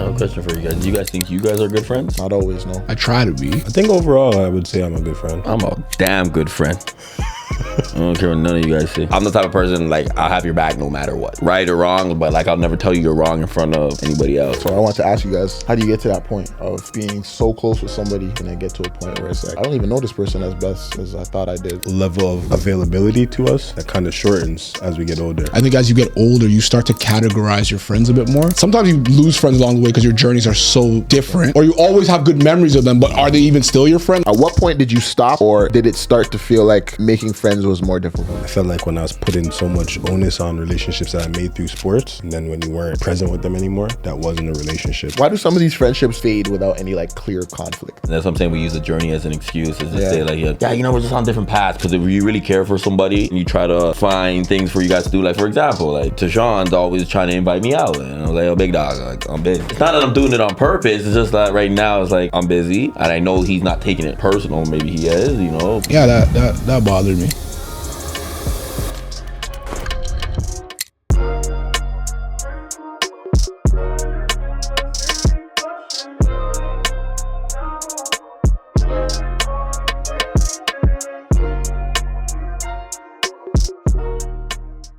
have a question for you guys. Do you guys think you guys are good friends? Not always, no. I try to be. I think overall, I would say I'm a good friend. I'm a damn good friend. I don't care what none of you guys say. I'm the type of person, like, I'll have your back no matter what. Right or wrong, but, like, I'll never tell you you're wrong in front of anybody else. So I want to ask you guys, how do you get to that point of being so close with somebody and then get to a point where it's like, I don't even know this person as best as I thought I did? Level of availability to us, that kind of shortens as we get older. I think as you get older, you start to categorize your friends a bit more. Sometimes you lose friends along the way because your journeys are so different, or you always have good memories of them, but are they even still your friend? At what point did you stop, or did it start to feel like making friends was more difficult? I felt like when I was putting so much onus on relationships that I made through sports, and then when you weren't present with them anymore, that wasn't a relationship. Why do some of these friendships fade without any like clear conflict? And that's what I'm saying. We use the journey as an excuse. Is to say like, yeah, you know, we're just on different paths. Because if you really care for somebody and you try to find things for you guys to do, like for example, like Tashawn's always trying to invite me out, and I was like, oh, big dog, like I'm busy. It's not that I'm doing it on purpose. It's just that right now it's like I'm busy, and I know he's not taking it personal. Maybe he is, you know. Yeah, that bothered me.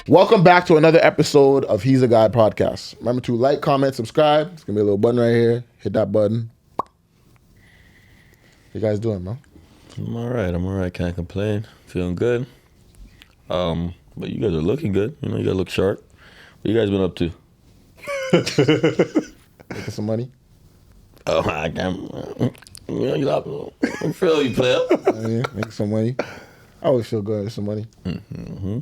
Welcome back to another episode of He's a Guy podcast. Remember to like, comment, subscribe. It's gonna be a little button right here. Hit that button. How you guys doing, man? I'm all right. Can't complain. Feeling good. But you guys are looking good. You know, you guys look sharp. What you guys been up to? Making some money. Oh, I can't. You know, you know, I feel you, player. Yeah, making some money. I always feel good with some money. Mm-hmm.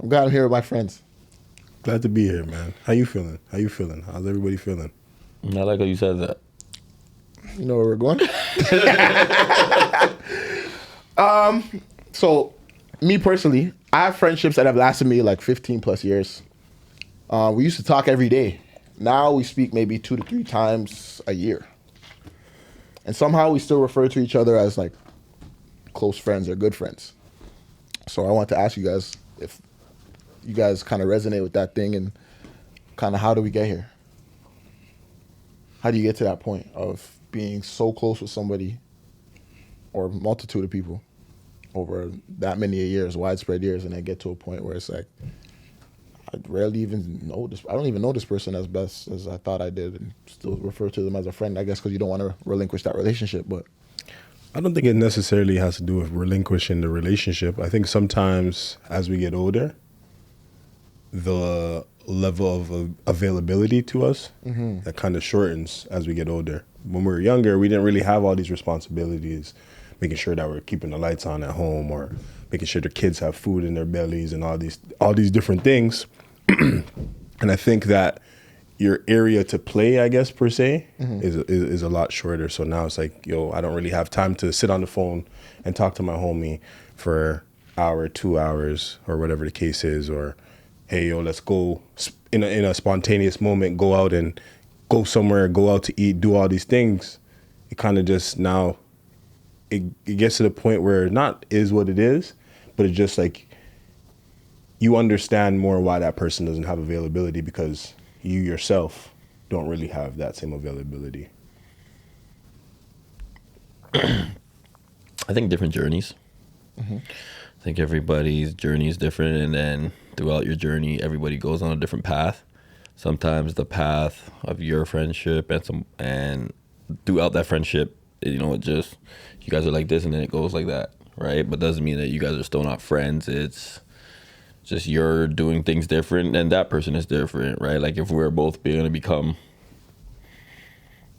I'm glad I'm here with my friends. Glad to be here, man. How you feeling? How's everybody feeling? I like how you said that. You know where we're going? So, me personally, I have friendships that have lasted me like 15 plus years. We used to talk every day. Now we speak maybe 2 to 3 times a year. And somehow we still refer to each other as like close friends or good friends. So I want to ask you guys if you guys kind of resonate with that thing, and kind of how do we get here? How do you get to that point of being so close with somebody or a multitude of people over that many years, widespread years, and then get to a point where it's like, I rarely even know this. I don't even know this person as best as I thought I did, and still refer to them as a friend, I guess, because you don't want to relinquish that relationship. But I don't think it necessarily has to do with relinquishing the relationship. I think sometimes as we get older, the level of availability to us, that kind of shortens as we get older. When we were younger, we didn't really have all these responsibilities, making sure that we're keeping the lights on at home or making sure the kids have food in their bellies and all these different things. And I think that your area to play, I guess, per se, is a lot shorter. So now it's like, yo, I don't really have time to sit on the phone and talk to my homie for an hour, 2 hours, or whatever the case is, or hey, yo, let's go in a spontaneous moment, go out and go somewhere, go out to eat, do all these things. It kind of just now, it gets to the point where it not is what it is, but it's just like you understand more why that person doesn't have availability because you yourself don't really have that same availability. I think different journeys. I think everybody's journey is different, and then throughout your journey, everybody goes on a different path. Sometimes the path of your friendship and throughout that friendship, you know, it just, you guys are like this and then it goes like that, right? But doesn't mean that you guys are still not friends. It's just you're doing things different and that person is different, right? Like if we're both going to become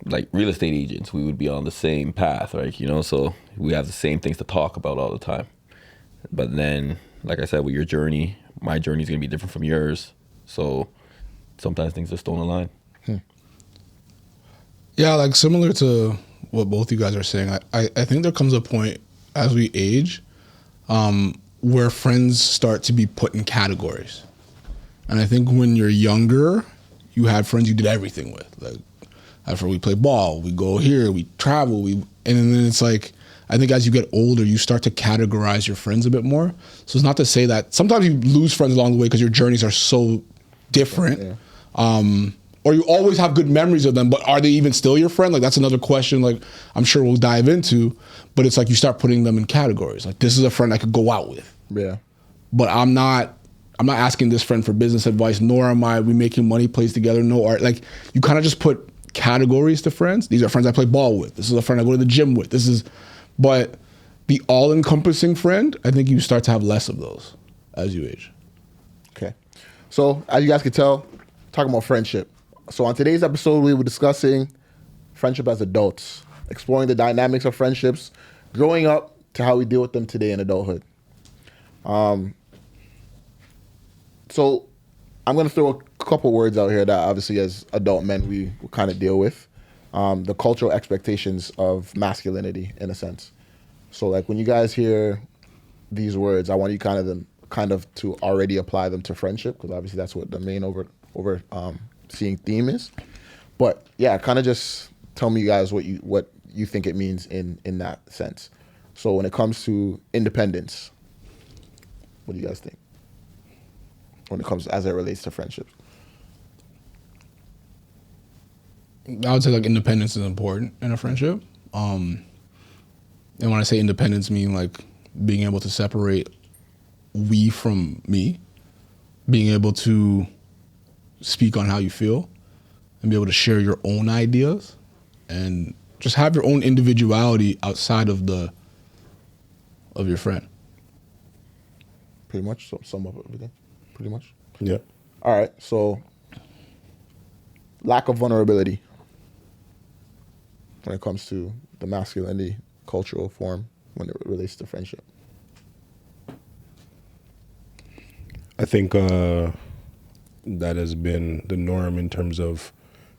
like real estate agents, we would be on the same path, right? You know, so we have the same things to talk about all the time. But then, like I said, with your journey, my journey is going to be different from yours. So sometimes things just don't align. Yeah, like similar to what both you guys are saying, I think there comes a point as we age where friends start to be put in categories. And I think when you're younger, you had friends you did everything with. Like after we play ball, we go here, we travel, and then it's like, I think as you get older, you start to categorize your friends a bit more. So it's not to say that sometimes you lose friends along the way because your journeys are so different. or you always have good memories of them, but are they even still your friend? Like, that's another question, like, I'm sure we'll dive into, but it's like you start putting them in categories. Like, this is a friend I could go out with. Yeah. But I'm not asking this friend for business advice, nor am we making money plays together, no art. Like, you kind of just put categories to friends. These are friends I play ball with. This is a friend I go to the gym with. But the all-encompassing friend, I think you start to have less of those as you age. Okay. So, as you guys can tell, talking about friendship. So, on today's episode, we were discussing friendship as adults, exploring the dynamics of friendships, growing up to how we deal with them today in adulthood. So, I'm going to throw a couple words out here that obviously as adult men we kind of deal with. The cultural expectations of masculinity, in a sense. So, like, when you guys hear these words, I want you kind of to already apply them to friendship, because obviously that's what the main seeing theme is. But yeah, kind of just tell me, you guys, what you think it means in that sense. So when it comes to independence, what do you guys think? When it comes as it relates to friendships. I would say like independence is important in a friendship. And when I say independence, I mean like being able to separate we from me, being able to speak on how you feel and be able to share your own ideas and just have your own individuality outside of your friend. Pretty much, so sum up everything. Pretty much. Yeah. All right, so lack of vulnerability when it comes to the masculinity cultural form when it relates to friendship. I think that has been the norm in terms of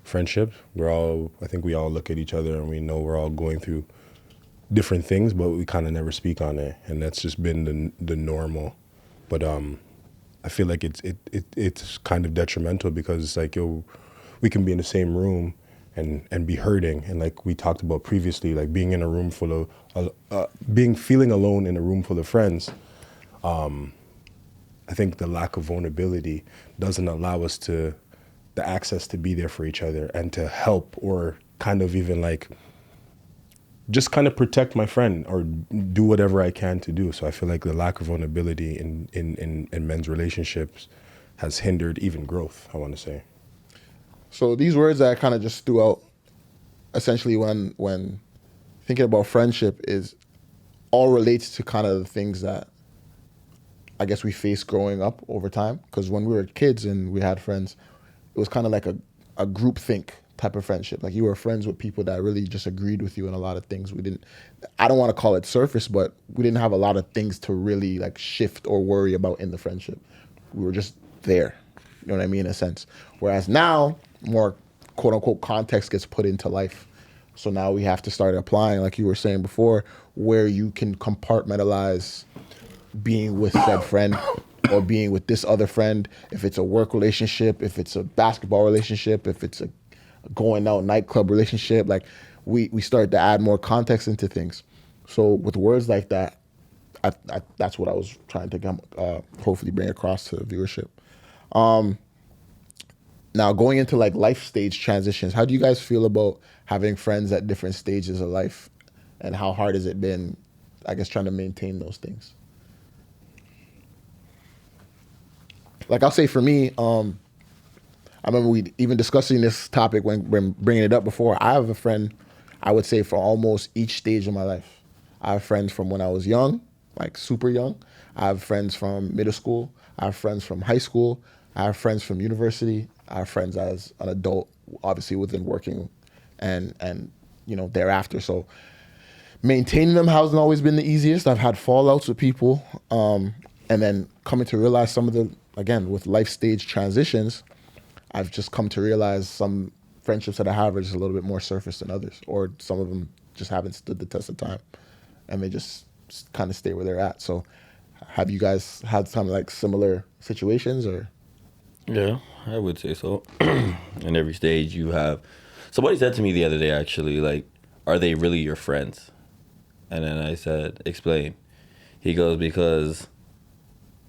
friendship. I think we all look at each other and we know we're all going through different things, but we kind of never speak on it, and that's just been the normal. But I feel like it's kind of detrimental because it's like we can be in the same room and be hurting, and like we talked about previously, like being in a room full of feeling alone in a room full of friends. I think the lack of vulnerability doesn't allow us the access to be there for each other and to help or kind of even like just kind of protect my friend or do whatever I can to do. So I feel like the lack of vulnerability in men's relationships has hindered even growth, I want to say. So these words that I kind of just threw out, essentially when thinking about friendship, is all relates to kind of the things that I guess we face growing up over time. Because when we were kids and we had friends, it was kind of like a group think type of friendship. Like you were friends with people that really just agreed with you in a lot of things. I don't want to call it surface, but we didn't have a lot of things to really like shift or worry about in the friendship. We were just there. You know what I mean, in a sense. Whereas now, more quote unquote context gets put into life. So now we have to start applying, like you were saying before, where you can compartmentalize being with said friend or being with this other friend. If it's a work relationship, if it's a basketball relationship, if it's a going out nightclub relationship, like we start to add more context into things. So with words like that, I that's what I was trying to hopefully bring across to the viewership. Now going into like life stage transitions, how do you guys feel about having friends at different stages of life, and how hard has it been, I guess, trying to maintain those things? Like I'll say for me, I remember we even discussing this topic when bringing it up before. I have a friend, I would say, for almost each stage of my life. I have friends from when I was young, like super young. I have friends from middle school. I have friends from high school. I have friends from university. I have friends as an adult, obviously within working and thereafter. So maintaining them hasn't always been the easiest. I've had fallouts with people, and then coming to realize some of the, again, with life stage transitions, I've just come to realize some friendships that I have are just a little bit more surface than others, or some of them just haven't stood the test of time, and they just kind of stay where they're at. So have you guys had some like similar situations, or? Yeah, I would say so. In every stage you have. Somebody said to me the other day, actually, like, are they really your friends? And then I said, explain. He goes, because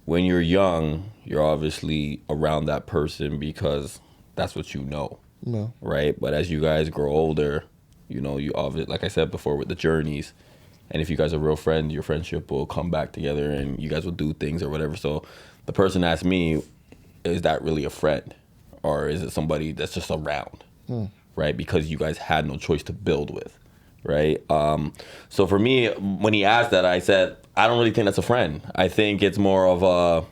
when you're young, you're obviously around that person because that's what you know. No. Right? But as you guys grow older, you know, you obviously, like I said before, with the journeys, and if you guys are real friends, your friendship will come back together and you guys will do things or whatever. So the person asked me, is that really a friend? Or is it somebody that's just around? Right? Because you guys had no choice to build with. Right? So for me, when he asked that, I said, I don't really think that's a friend. I think it's more of a,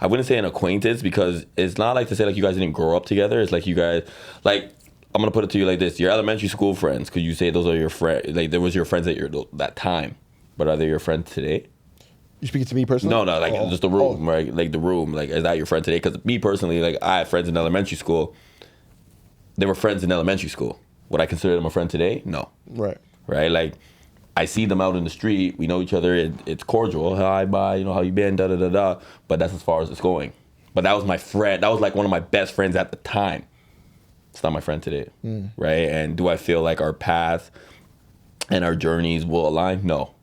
I wouldn't say an acquaintance, because it's not like to say like you guys didn't grow up together. It's like you guys, like, I'm gonna put it to you like this: your elementary school friends, could you say those are your friends? Like, there was your friends at that time, but are they your friends today? You speaking to me personally? No, like just the room, right? Like the room, like, is that your friend today? Because me personally, like, I had friends in elementary school. They were friends in elementary school. Would I consider them a friend today? No. Right. Right? Like, I see them out in the street. We know each other. It's cordial. Hi, bye. You know, how you been? Da da da da. But that's as far as it's going. But that was my friend. That was like one of my best friends at the time. It's not my friend today, right? And do I feel like our paths and our journeys will align? No,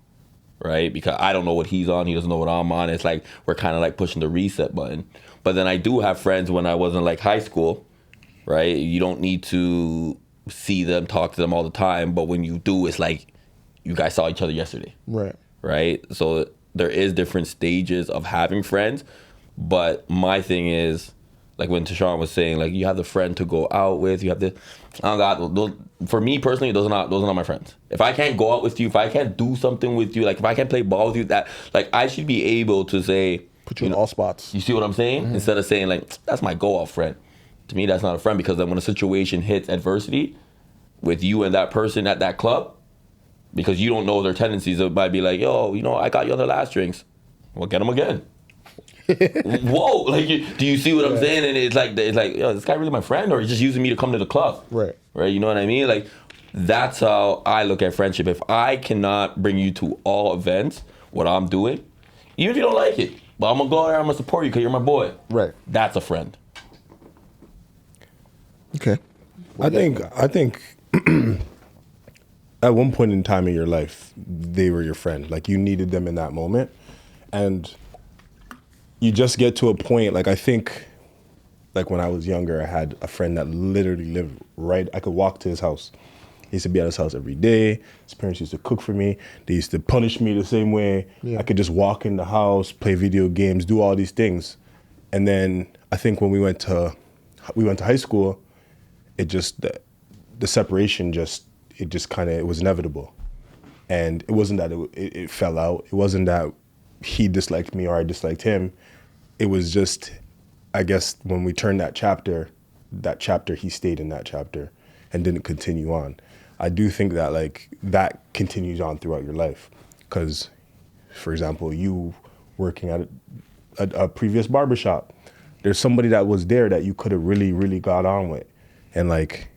right? Because I don't know what he's on. He doesn't know what I'm on. It's like we're kind of like pushing the reset button. But then I do have friends when I was in like high school, right? You don't need to see them, talk to them all the time. But when you do, it's like you guys saw each other yesterday. Right. Right? So there is different stages of having friends. But my thing is, like when Tashawn was saying, like, you have the friend to go out with, you have the, oh God, those, for me personally, those are not my friends. If I can't go out with you, if I can't do something with you, like if I can't play ball with you, that, like, I should be able to say, put you in all spots. You see what I'm saying? Instead of saying like, that's my go out friend. To me, that's not a friend, because then when a situation hits adversity with you and that person at that club, because you don't know their tendencies, it might be like, yo, you know, I got you on the last drinks. Well, get them again. Whoa, like, do you see what I'm saying? And it's like, yo, this guy really my friend, or he's just using me to come to the club? Right. You know what I mean? Like, that's how I look at friendship. If I cannot bring you to all events, what I'm doing, even if you don't like it, but I'm gonna go there, I'm gonna support you because you're my boy. Right. That's a friend. Okay. I think at one point in time in your life, they were your friend. Like, you needed them in that moment, and you just get to a point. Like, I think, like when I was younger, I had a friend that literally lived right. I could walk to his house. He used to be at his house every day. His parents used to cook for me. They used to punish me the same way. Yeah. I could just walk in the house, play video games, do all these things. And then I think when we went to high school, it just, the separation it was inevitable. And it wasn't that it fell out. It wasn't that he disliked me or I disliked him. It was just, I guess, when we turned that chapter, he stayed in that chapter and didn't continue on. I do think that, like, that continues on throughout your life. Because, for example, you working at a previous barbershop, there's somebody that was there that you could have really, really got on with. And, like,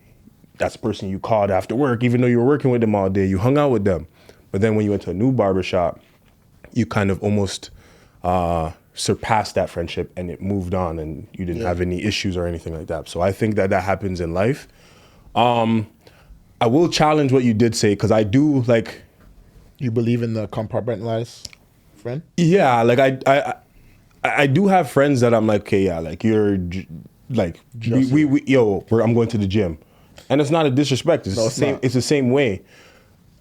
that's the person you called after work, even though you were working with them all day, you hung out with them. But then when you went to a new barbershop, you kind of almost surpassed that friendship and it moved on and you didn't have any issues or anything like that. So I think that happens in life. I will challenge what you did say, because I do, like... You believe in the compartmentalized friend? Yeah, like I do have friends that I'm like, okay, yeah, like you're... Like, I'm going to the gym. And it's not a disrespect. It's the same way.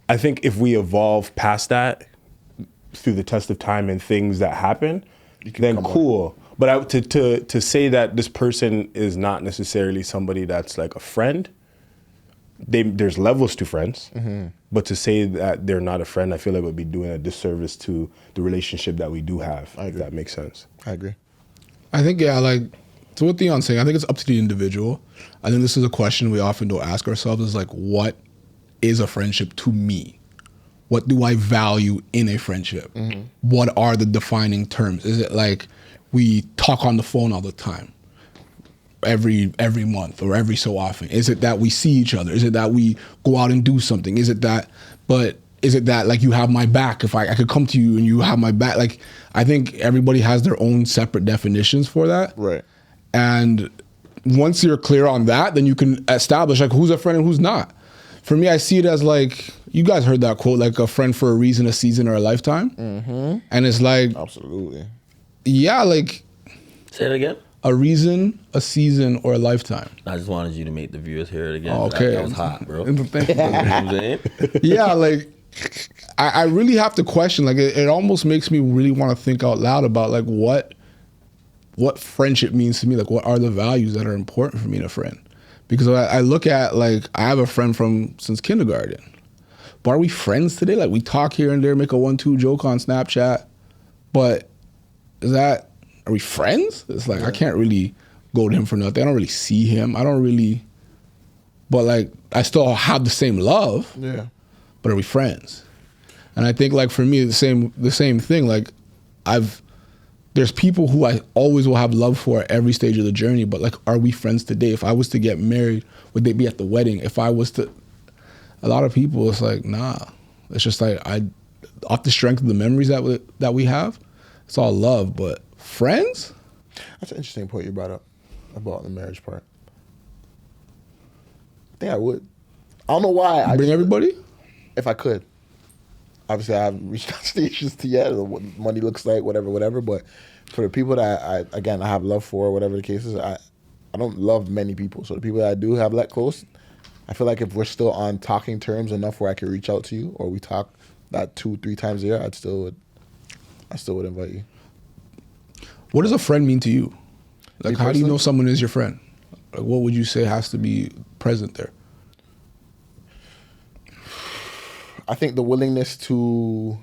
I think if we evolve past that through the test of time and things that happen, then cool. But to say that this person is not necessarily somebody that's like a friend, there's levels to friends. But to say that they're not a friend, I feel like would be doing a disservice to the relationship that we do have, if that makes sense. I agree. I think, yeah, like, to what Theon's saying, I think it's up to the individual. I think this is a question we often don't ask ourselves, is like, what is a friendship to me? What do I value in a friendship? What are the defining terms? Is it like we talk on the phone all the time, every month or every so often? Is it that we see each other? Is it that we go out and do something? Is it that like you have my back? If I could come to you and you have my back? Like, I think everybody has their own separate definitions for that. Right. And once you're clear on that, then you can establish like who's a friend and who's not. For me, I see it as like, you guys heard that quote, like a friend for a reason, a season, or a lifetime. And it's like, Absolutely. yeah, like, Say it again. A reason, a season, or a lifetime. I just wanted you to make the viewers hear it again. Oh, okay. That was hot, bro. Thank you. You know what I'm saying? Yeah, like I really have to question. Like it almost makes me really want to think out loud about like what friendship means to me. Like what are the values that are important for me in a friend? Because I look at like I have a friend from since kindergarten. But are we friends today? Like we talk here and there, make a 1-2 joke on Snapchat. But are we friends? It's like I can't really go to him for nothing. I don't really see him. But like I still have the same love. Yeah. But are we friends? And I think like for me the same thing. Like there's people who I always will have love for at every stage of the journey. But like, are we friends today? If I was to get married, would they be at the wedding? If I was to, a lot of people, it's like nah. It's just like off the strength of the memories that we have, it's all love. But friends? That's an interesting point you brought up about the marriage part. I think I would. I don't know why. Bring everybody? If I could. Obviously, I haven't reached that stage just yet, or what money looks like, whatever. But for the people that I have love for, whatever the case is, I don't love many people. So the people that I do have let close, I feel like if we're still on talking terms enough where I can reach out to you, or we talk that 2-3 times a year, I still would invite you. What does a friend mean to you? Like, how do you personally? know someone is your friend? Like, what would you say has to be present there? I think the willingness to,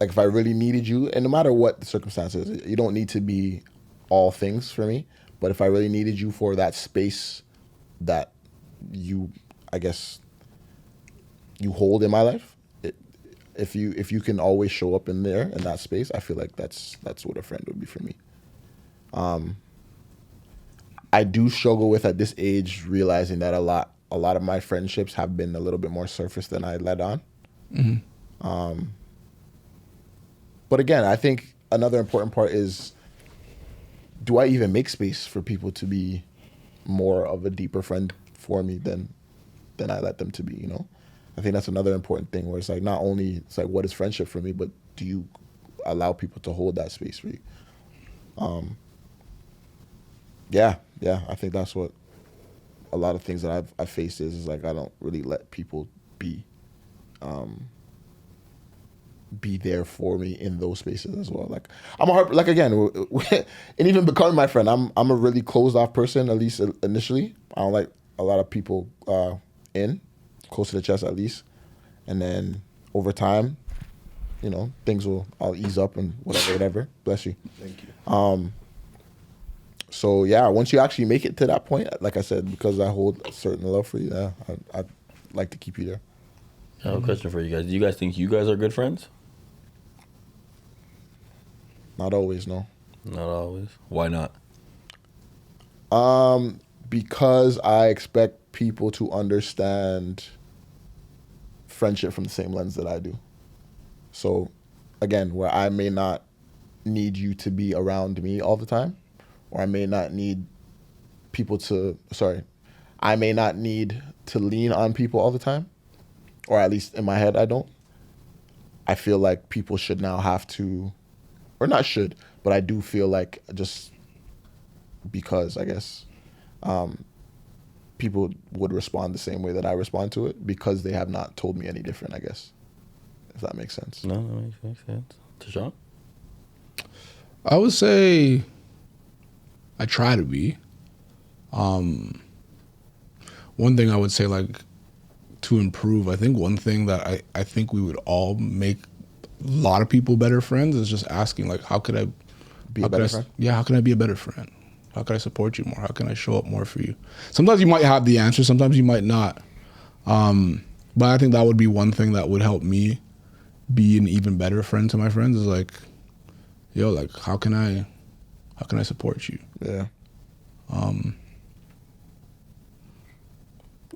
like, if I really needed you, and no matter what the circumstances, you don't need to be all things for me, but if I really needed you for that space that you, I guess, you hold in my life, if you can always show up in there in that space, I feel like that's what a friend would be for me. I do struggle with at this age realizing that a lot of my friendships have been a little bit more surface than I let on. Mm-hmm. But again, I think another important part is, do I even make space for people to be more of a deeper friend for me than I let them to be, you know? I think that's another important thing where it's like, not only it's like, what is friendship for me, but do you allow people to hold that space for you? Yeah, I think that's what a lot of things that I've faced is like, I don't really let people be there for me in those spaces as well. Like again, and even becoming my friend, I'm a really closed off person, at least initially. I don't like a lot of people close to the chest at least. And then over time, you know, I'll ease up and whatever. Bless you. Thank you. So yeah, once you actually make it to that point, like I said, because I hold a certain love for you, I'd like to keep you there. I have a question for you guys. Do you guys think you guys are good friends? Not always, no. Not always. Why not? Because I expect people to understand friendship from the same lens that I do. So again, where I may not need you to be around me all the time, or I may not need I may not need to lean on people all the time, or at least in my head I don't. I feel like people should now have to, or not should, but I do feel like, just because I guess people would respond the same way that I respond to it, because they have not told me any different, I guess, if that makes sense. No, that makes sense. Tashawn? I would say I try to be. One thing I would say, like, to improve, I think one thing that I think we would all make a lot of people better friends is just asking, like, how could I Be a better friend? Yeah, how can I be a better friend? How can I support you more? How can I show up more for you? Sometimes you might have the answer, sometimes you might not. But I think that would be one thing that would help me be an even better friend to my friends, is like, yo, like, how can I support you? Yeah.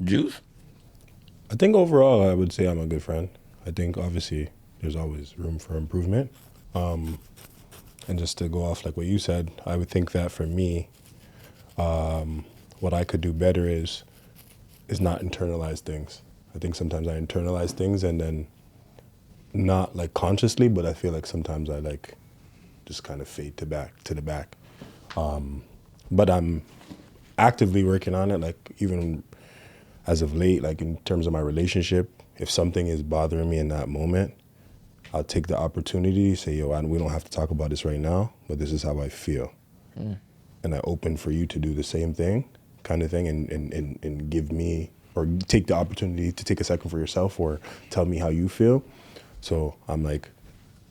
Juice? I think overall, I would say I'm a good friend. I think obviously there's always room for improvement. And just to go off like what you said, I would think that for me, what I could do better is not internalize things. I think sometimes I internalize things and then not like consciously, but I feel like sometimes I like just kind of fade to the back. But I'm actively working on it, like even as of late, like in terms of my relationship, if something is bothering me in that moment, I'll take the opportunity, say, yo, we don't have to talk about this right now, but this is how I feel. And I open for you to do the same thing, kind of thing, and give me, or take the opportunity to take a second for yourself or tell me how you feel. So I'm like,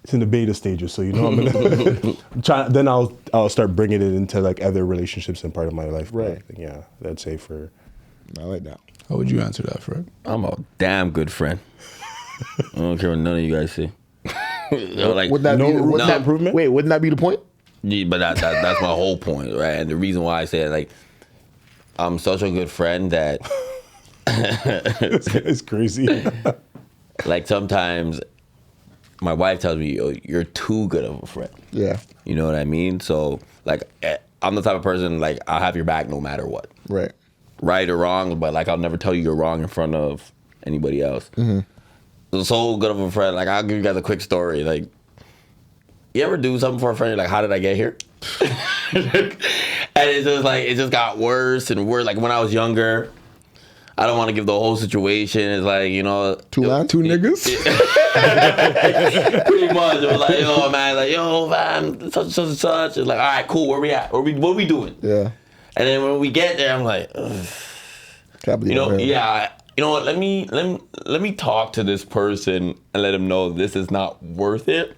it's in the beta stages, so you know I'm gonna try. Then I'll start bringing it into like other relationships and part of my life. Right. But, yeah, I'd say for. I like that. How would you answer that, Fred? I'm a damn good friend. I don't care what none of you guys say. Like, Wouldn't that be room for improvement? Wait, wouldn't that be the point? yeah, but that's my whole point, right? And the reason why I say it, like, I'm such a good friend that It's crazy. like sometimes my wife tells me, "Yo, you're too good of a friend." Yeah. You know what I mean? So like, I'm the type of person, like, I'll have your back no matter what, Right. right or wrong. But like, I'll never tell you you're wrong in front of anybody else. So good of a friend. Like, I'll give you guys a quick story. Like, you ever do something for a friend? You're like, how did I get here? And it's just like, it just got worse and worse. Like, when I was younger, I don't want to give the whole situation. It's like, you know, Two niggas? pretty much. It was like, yo, man, like, yo, man, such and such. It's like, all right, cool. Where we at? What we doing? Yeah. And then when we get there, I'm like, ugh. Can't believe You know, I heard that. yeah. You know what? Let me talk to this person and let him know this is not worth it.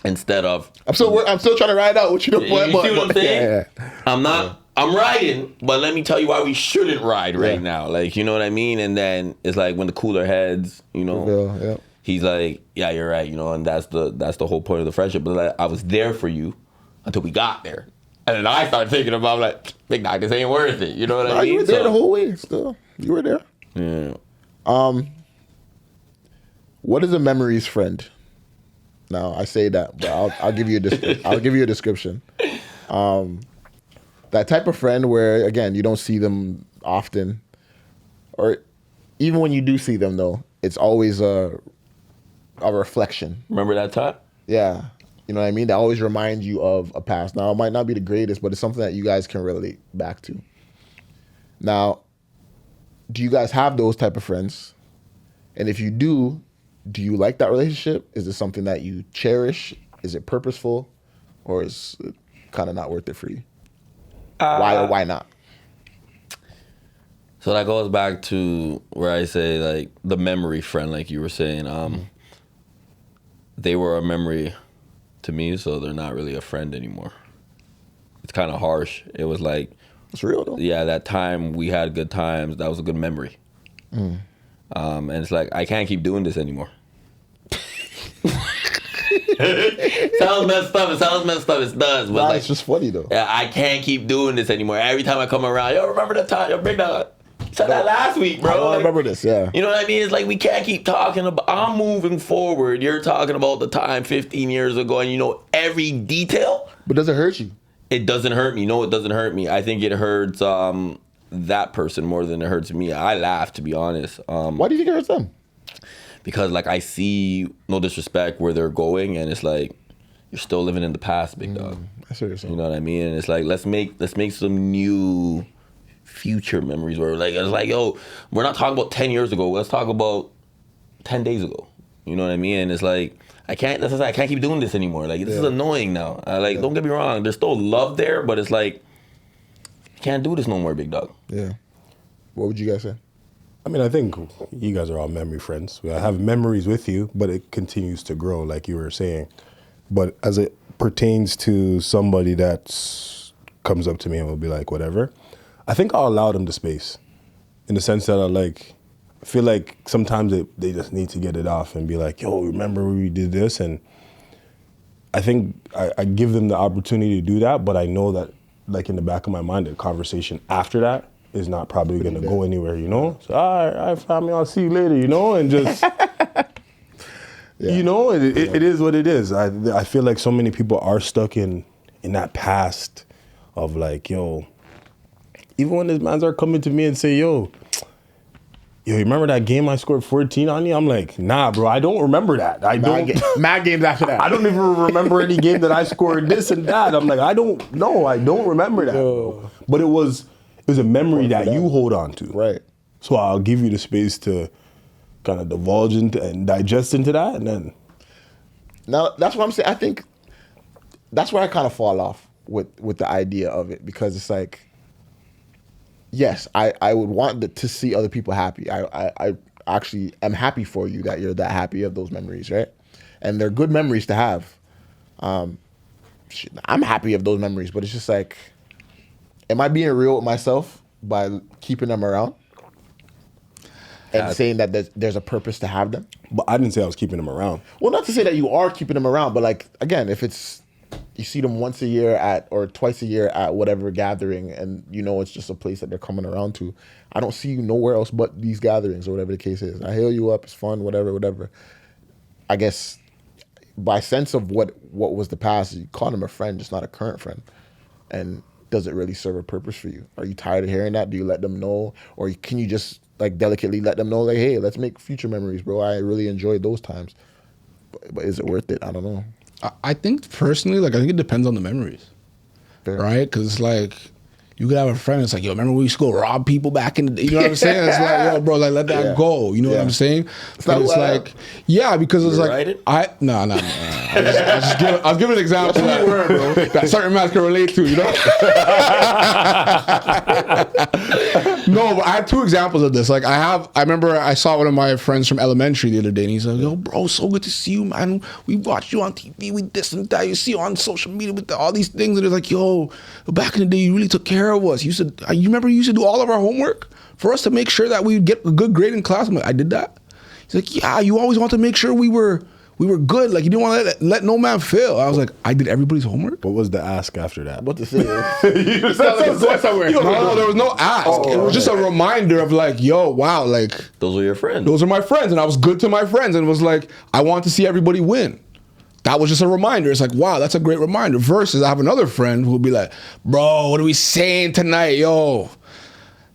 Instead of, I'm still trying to ride out what you know. you see what I'm saying? Yeah. I'm riding, but let me tell you why we shouldn't ride right Yeah. now. Like, you know what I mean? And then it's like when the cooler heads, you know, Yeah. he's like, yeah, you're right, you know, and that's the whole point of the friendship. But like, I was there for you until we got there. And then I started thinking about, like, big dog, this ain't worth it. You know what I mean? You were there the whole way still. You were there. Yeah. What is a memories friend? Now I say that, but I'll give you a description. That type of friend where, again, you don't see them often, or even when you do see them, though, it's always a reflection. Remember that time? Yeah, you know what I mean. That always reminds you of a past. Now it might not be the greatest, but it's something that you guys can relate back to. Now, do you guys have those type of friends? And if you do you like that relationship? Is it something that you cherish? Is it purposeful? Or is it kind of not worth it for you? Why or why not? So that goes back to where I say, like, the memory friend, like you were saying. They were a memory to me, so they're not really a friend anymore. It's kind of harsh. It was like, It's real, though. yeah, that time we had good times. That was a good memory. And it's like, I can't keep doing this anymore. Sounds messed up. It sounds messed up. It does. But Nah, like, it's just funny, though. yeah, I can't keep doing this anymore. Every time I come around, yo, remember that time? Yo, bring that. Said that last week, bro. I don't remember this, yeah. You know what I mean? It's like we can't keep talking about. I'm moving forward. You're talking about the time 15 years ago, and you know every detail. But does it hurt you? It doesn't hurt me. No, it doesn't hurt me. I think it hurts that person more than it hurts me. I laugh, to be honest. Why do you think it hurts them? Because like I see, no disrespect, where they're going, and it's like you're still living in the past, big dog. I see what you're saying. You know what I mean? And it's like let's make some new future memories where like it's like, yo, we're not talking about 10 years ago. Let's talk about 10 days ago. You know what I mean? And it's like I can't keep doing this anymore. Like this is annoying now. Don't get me wrong. There's still love there, but it's like you can't do this no more, big dog. Yeah. What would you guys say? I mean, I think you guys are all memory friends. I have memories with you, but it continues to grow, like you were saying. But as it pertains to somebody that comes up to me and will be like, whatever, I think I'll allow them the space in the sense that I feel like sometimes they just need to get it off and be like, yo, remember when we did this? And I think I give them the opportunity to do that, but I know that, like, in the back of my mind, the conversation after that is not probably going to go anywhere, you know? So, all right, family, I'll see you later, you know? And just, you know, it is what it is. I feel like so many people are stuck in that past of like, yo, even when these mans are coming to me and say, yo, yo, you remember that game I scored 14 on you? I'm like, nah, bro, I don't remember that. I don't. Mad games after that. I don't even remember any game that I scored this and that. I'm like, I don't remember that, bro. But it was a memory that you hold on to. Right. So I'll give you the space to kind of divulge into and digest into that, and then. Now, that's what I'm saying. I think that's where I kind of fall off with the idea of it, because it's like, yes, I would want to see other people happy. I actually am happy for you that you're that happy of those memories, right? And they're good memories to have. I'm happy of those memories, but it's just like, am I being real with myself by keeping them around and saying that there's a purpose to have them? But I didn't say I was keeping them around. Well, not to say that you are keeping them around, but like, again, if it's, you see them once a year or twice a year at whatever gathering, and you know it's just a place that they're coming around to, I don't see you nowhere else but these gatherings or whatever the case is. I hail you up, it's fun, whatever. I guess by sense of what was the past, you call them a friend, just not a current friend. And does it really serve a purpose for you? Are you tired of hearing that? Do you let them know? Or can you just like delicately let them know, like, hey, let's make future memories, bro. I really enjoyed those times. But is it worth it? I don't know. I think personally, like, I think it depends on the memories. Fair. Right? Because it's like, you could have a friend that's like, yo, remember when we used to go rob people back in the day? You know what I'm saying? It's like, yo, bro, like, let that go. You know what I'm saying? But it's like, yeah, because it's like, no. I was giving an example. That's word, bro. That certain man can relate to, you know? No, but I have two examples of this. Like, I remember I saw one of my friends from elementary the other day, and he's like, yo, bro, so good to see you, man. We watched you on TV, we this and that. You see you on social media with all these things, and it's like, yo, back in the day, you really took care of us. You remember you used to do all of our homework for us to make sure that we would get a good grade in class? I'm like, I did that. He's like, yeah, you always want to make sure we were good. Like, you didn't want to let no man fail. I was like, I did everybody's homework. What was the ask after that? What to say? No, there was no ask. It was just a reminder of like, yo, wow, like, those are your friends. Those are my friends, and I was good to my friends, and it was like, I want to see everybody win. That was just a reminder. It's like, wow, that's a great reminder. Versus I have another friend who will be like, bro, what are we saying tonight? Yo,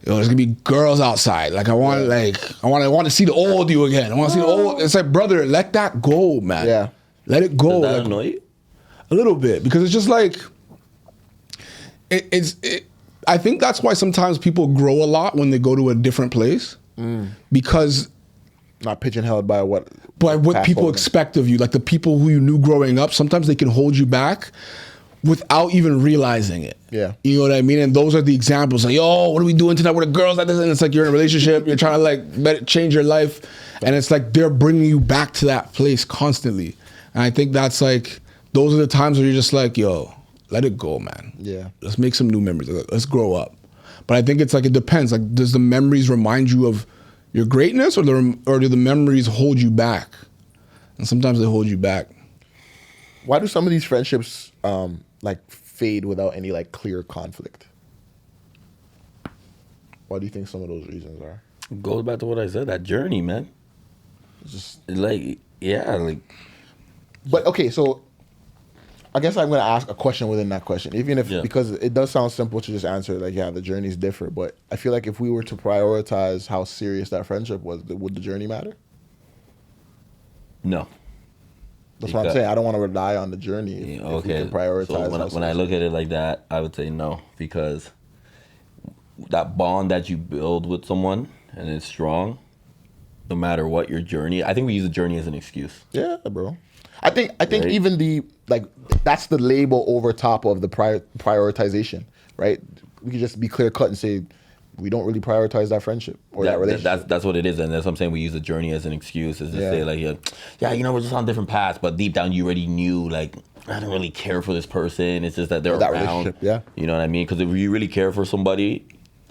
there's gonna be girls outside. Like, I want to see the old you again. I want to see the old. It's like, brother, let that go, man. Yeah. Let it go. Does that like, annoy you? A little bit, because it's just like, I think that's why sometimes people grow a lot when they go to a different place. Because not pigeonholed by what people expect of you. Like, the people who you knew growing up, sometimes they can hold you back without even realizing it. Yeah. You know what I mean? And those are the examples. Like, yo, what are we doing tonight with the girls like this? And it's like, you're in a relationship, you're trying to like change your life. And it's like, they're bringing you back to that place constantly. And I think that's like, those are the times where you're just like, yo, let it go, man. Yeah. Let's make some new memories. Let's grow up. But I think it's like, it depends. Like, does the memories remind you of your greatness, or do the memories hold you back? And sometimes they hold you back. Why do some of these friendships like fade without any like clear conflict? Why do you think some of those reasons are? It goes back to what I said, that journey, man. It's just like, yeah, like. But okay, so I guess I'm going to ask a question within that question, even if, because it does sound simple to just answer, like, yeah, the journeys differ. But I feel like if we were to prioritize how serious that friendship was, would the journey matter? No. That's what I'm saying. I don't want to rely on the journey if we can prioritize. So when I look at it like that, I would say no, because that bond that you build with someone and it's strong, no matter what your journey. I think we use the journey as an excuse. Yeah, bro. I think even the that's the label over top of the prioritization, right? We could just be clear cut and say we don't really prioritize that friendship or that relationship. That's what it is, and that's what I'm saying. We use the journey as an excuse, is to say like, we're just on different paths, but deep down you already knew, like, I don't really care for this person. It's just that they're that around. Relationship, yeah. You know what I mean? Because if you really care for somebody,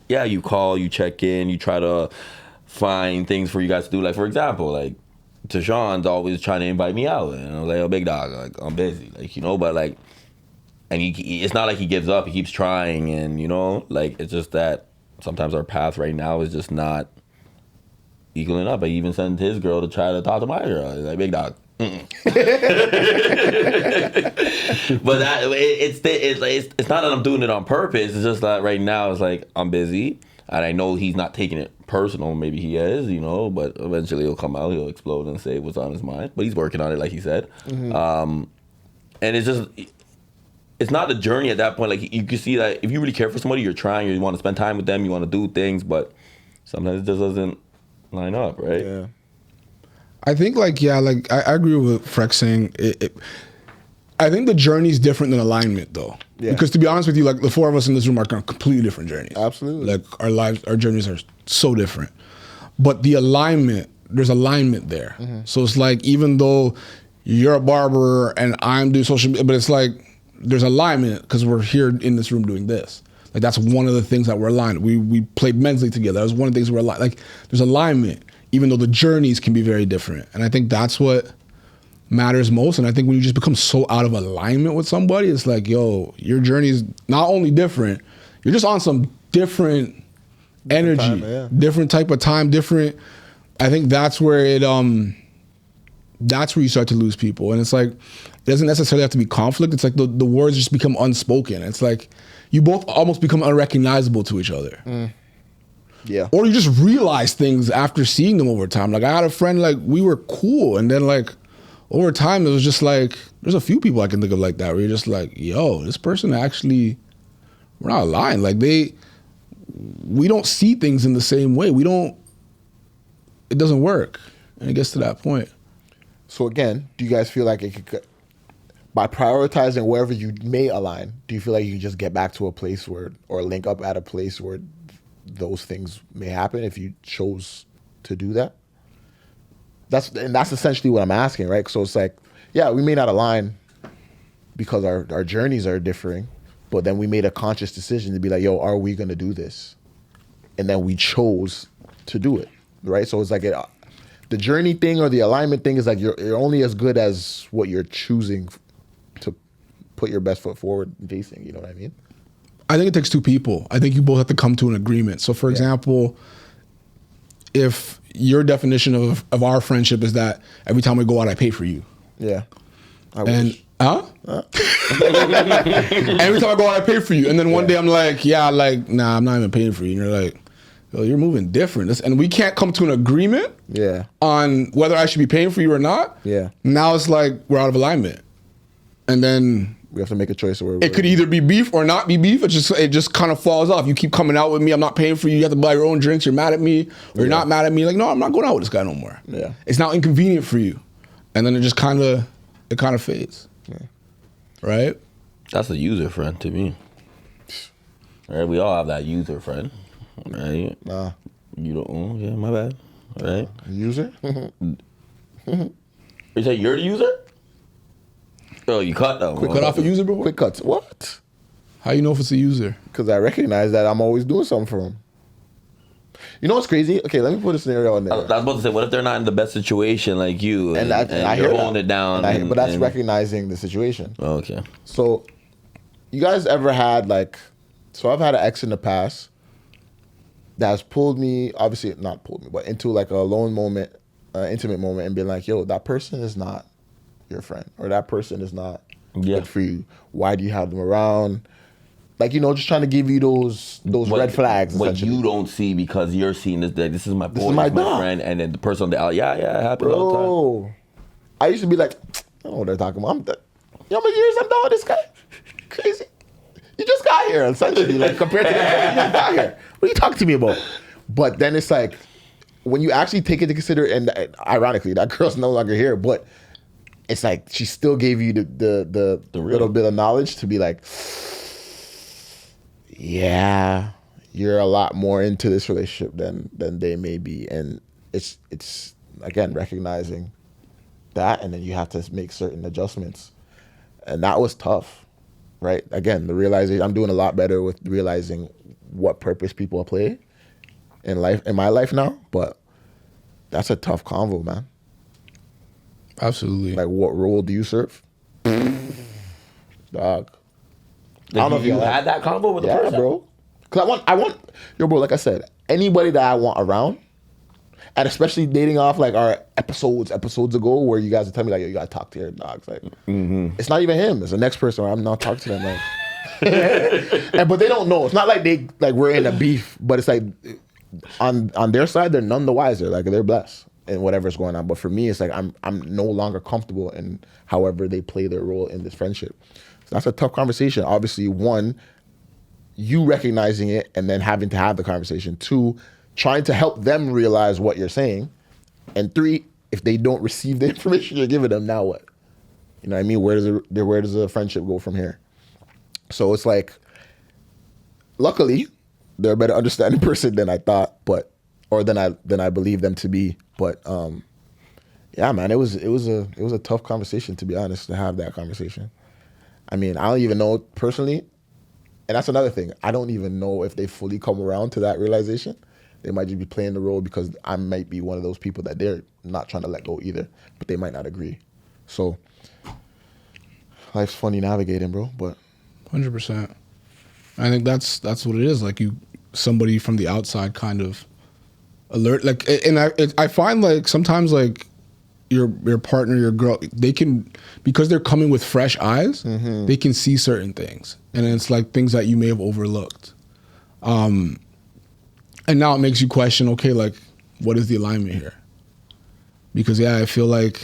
you call, you check in, you try to find things for you guys to do. Like, for example, like, Tashawn's always trying to invite me out, and I'm like, oh, big dog, like, I'm busy, like, you know, but like, and he it's not like he gives up, he keeps trying, and you know, like, it's just that sometimes our path right now is just not equaling up. I even sent his girl to try to talk to my girl. He's like, big dog. But that it's not that I'm doing it on purpose. It's just that right now it's like I'm busy. And I know he's not taking it personal. Maybe he is, you know, but eventually he'll come out, he'll explode and say what's on his mind. But he's working on it, like he said. And it's just, it's not the journey at that point. Like, you can see that if you really care for somebody, you're trying, you want to spend time with them, you want to do things, but sometimes it just doesn't line up, right? Yeah. I think, like, yeah, like, I agree with Freck saying I think the journey's different than alignment, though. Yeah. Because to be honest with you, like, the four of us in this room are on completely different journeys. Absolutely. Like, our journeys are so different. But the alignment, there's alignment there. So it's like, even though you're a barber and I'm doing social media, but it's like, there's alignment because we're here in this room doing this. Like, that's one of the things that we're aligned. We played Men's League together. That was one of the things we're aligned. Like, there's alignment, even though the journeys can be very different. And I think that's what matters most. And I think when you just become so out of alignment with somebody, it's like, yo, your journey is not only different, you're just on some different energy, time, yeah. different type of time, different. I think that's where that's where you start to lose people. And it's like, it doesn't necessarily have to be conflict. It's like the words just become unspoken. It's like you both almost become unrecognizable to each other. Yeah. Or you just realize things after seeing them over time. Like, I had a friend, like, we were cool, and then, like, over time, it was just like, there's a few people I can think of like that, where you're just like, yo, this person actually, we're not aligned. Like, we don't see things in the same way. It doesn't work. And it gets to that point. So again, do you guys feel like it could, by prioritizing wherever you may align, do you feel like you can just get back to a place where, or link up at a place where those things may happen if you chose to do that? That's essentially what I'm asking, right? So it's like, yeah, we may not align because our journeys are differing, but then we made a conscious decision to be like, yo, are we going to do this? And then we chose to do it, right? So it's like the journey thing or the alignment thing is like you're only as good as what you're choosing to put your best foot forward and facing, you know what I mean? I think it takes two people. I think you both have to come to an agreement. So, for example, if your definition of our friendship is that every time we go out, I pay for you. Yeah. Every time I go out, I pay for you. And then one day I'm like, yeah, like, nah, I'm not even paying for you. And you're like, yo, you're moving different. And we can't come to an agreement on whether I should be paying for you or not. Yeah. Now it's like we're out of alignment. And then we have to make a choice where it could either be beef or not be beef. It just kind of falls off. You keep coming out with me. I'm not paying for you. You have to buy your own drinks. You're mad at me, or you're not mad at me. Like, no, I'm not going out with this guy no more. Yeah. It's now inconvenient for you, and then it just kind of fades. Yeah. Right. That's a user friend to me. Right? We all have that user friend, right? Nah. You don't. Oh, yeah, my bad. Right. User. You say you're the user? Oh, you cut though. Cut off a user before? Quick cuts. What? How you know if it's a user? Because I recognize that I'm always doing something for them. You know what's crazy? Okay, let me put a scenario in there. I was about to say, what if they're not in the best situation like you, and I you're hear holding it down? but that's recognizing the situation. Oh, okay. So, you guys ever had so I've had an ex in the past that's pulled me, obviously not pulled me, but into like a lone moment, intimate moment, and been like, yo, that person is not your friend, or that person is not good for you. Why do you have them around? Like, you know, just trying to give you those red flags. What you don't see because you're seeing this. That this is my boy, this is my friend, and then the person on the out. Yeah, it happens all the time. I used to be like, I don't know what they're talking about. How many years I'm done with this guy? Crazy. You just got here, essentially. Like, compared to that, you just got here. What are you talking to me about? But then it's like, when you actually take it to consider, and ironically, that girl's no longer here, but it's like she still gave you the little bit of knowledge to be like, yeah, you're a lot more into this relationship than they may be. And it's again, recognizing that, and then you have to make certain adjustments. And that was tough, right? Again, the realization, I'm doing a lot better with realizing what purpose people play in my life now, but that's a tough convo, man. Absolutely. Like, what role do you serve? Dog. I don't know if you had that convo with the person. Yeah, bro. Because I want, yo, bro, like I said, anybody that I want around, and especially dating off like our episodes ago where you guys are telling me like, yo, you gotta talk to your dogs. Like, it's not even him. It's the next person where I'm not talking to them. Like, But they don't know. It's not like we're in a beef, but it's like on their side, they're none the wiser. Like they're blessed in whatever's going on. But for me, it's like I'm no longer comfortable in however they play their role in this friendship. So that's a tough conversation. Obviously, one, you recognizing it and then having to have the conversation. Two, trying to help them realize what you're saying. And three, if they don't receive the information you're giving them, now what? You know what I mean? Where does the friendship go from here? So it's like, luckily, they're a better understanding person than I thought, or than I believe them to be. But yeah, man, it was a tough conversation, to be honest, to have that conversation. I mean, I don't even know personally, and that's another thing. I don't even know if they fully come around to that realization. They might just be playing the role because I might be one of those people that they're not trying to let go either, but they might not agree. So life's funny navigating, bro. But 100%. I think that's what it is. Like somebody from the outside kind of alert. Like, and I find like sometimes like your partner, your girl, they can, because they're coming with fresh eyes, they can see certain things, and it's like things that you may have overlooked. And now it makes you question, okay, like, what is the alignment here? Because, yeah, I feel like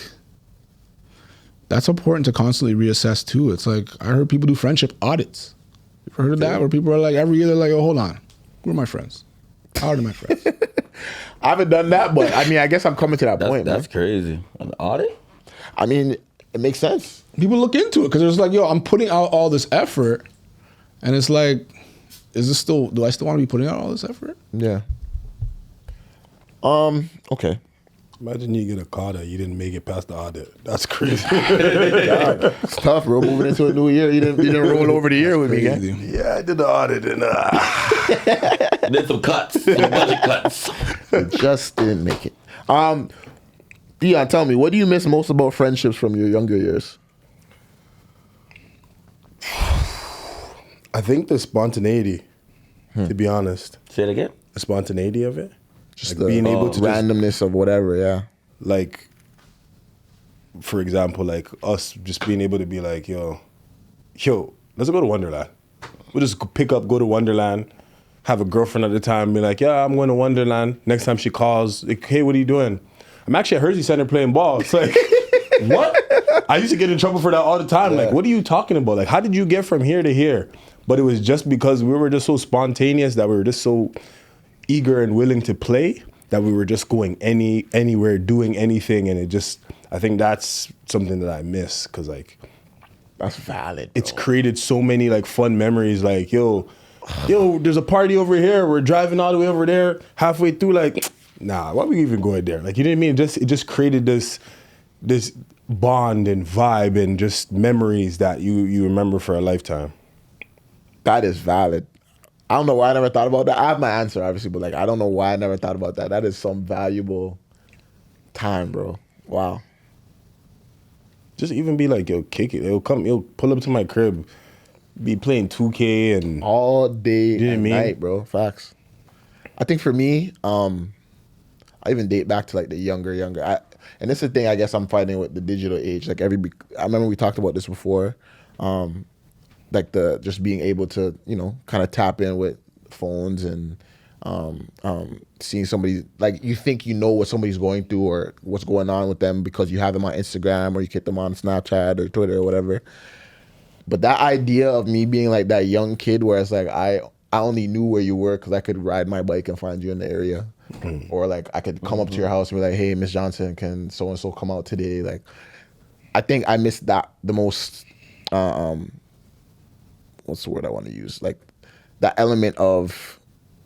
that's important to constantly reassess, too. It's like, I heard people do friendship audits. You ever heard of that? Where people are like, every year, they're like, oh, hold on. Who are my friends? How are my friends? I haven't done that, but, I mean, I guess I'm coming to that point, man. That's crazy. An audit? I mean, it makes sense. People look into it because it's like, yo, I'm putting out all this effort, and it's like, do I still want to be putting out all this effort? Yeah. Okay. Imagine you get a call that you didn't make it past the audit. That's crazy. God, it's tough, bro. Moving into a new year, you didn't roll over the year with me, gang. Yeah, I did the audit and Did some cuts, some budget cuts. You just didn't make it. Dion, tell me, what do you miss most about friendships from your younger years? I think the spontaneity, to be honest. Say it again. The spontaneity of it. Just like the being able to randomness of whatever, yeah. like, for example, like us just being able to be like, yo, let's go to Wonderland. We'll just go to Wonderland, have a girlfriend at the time, be like, yeah, I'm going to Wonderland. Next time she calls, like, hey, what are you doing? I'm actually at Hersey Center playing ball. It's like, what? I used to get in trouble for that all the time. Yeah. Like, what are you talking about? Like, how did you get from here to here? But it was just because we were just so spontaneous, that we were just so eager and willing to play, that we were just going anywhere, doing anything. And I think that's something that I miss, because like, That's valid, bro. it's created so many like fun memories. Like, yo, there's a party over here. We're driving all the way over there. Halfway through, like, nah, why are we even going there? Like, you know what I mean? It just created this bond and vibe and just memories that you remember for a lifetime. That is valid. I don't know why I never thought about that. I have my answer, obviously, but like, I don't know why I never thought about that. That is some valuable time, bro. Wow. Just even be like, yo, kick it. He'll pull up to my crib, be playing 2K and All day You know what I and mean? night, bro. Facts. I think for me, I even date back to like the younger. And this is the thing I guess I'm fighting with the digital age. Like I remember we talked about this before. Like the just being able to, kind of tap in with phones and seeing somebody, like you think you know what somebody's going through or what's going on with them because you have them on Instagram or you get them on Snapchat or Twitter or whatever. But that idea of me being like that young kid where it's like I only knew where you were because I could ride my bike and find you in the area. Or like I could come up to your house and be like, hey, Miss Johnson, can so-and-so come out today? Like, I think I missed that the most. What's the word I want to use? Like that element of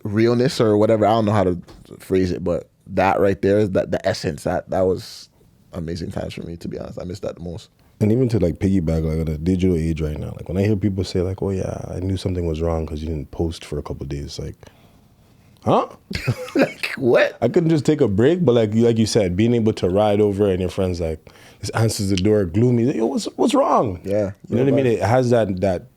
realness or whatever. I don't know how to phrase it, but that right there, the essence, that was amazing times for me, to be honest. I missed that the most. And even to like piggyback like on the digital age right now, like when I hear people say like, oh yeah, I knew something was wrong because you didn't post for a couple of days, like, huh? Like what? I couldn't just take a break, but like you said, being able to ride over and your friend's like, this answers the door gloomy. Like, yo, what's wrong? Yeah. You know what I mean? It has that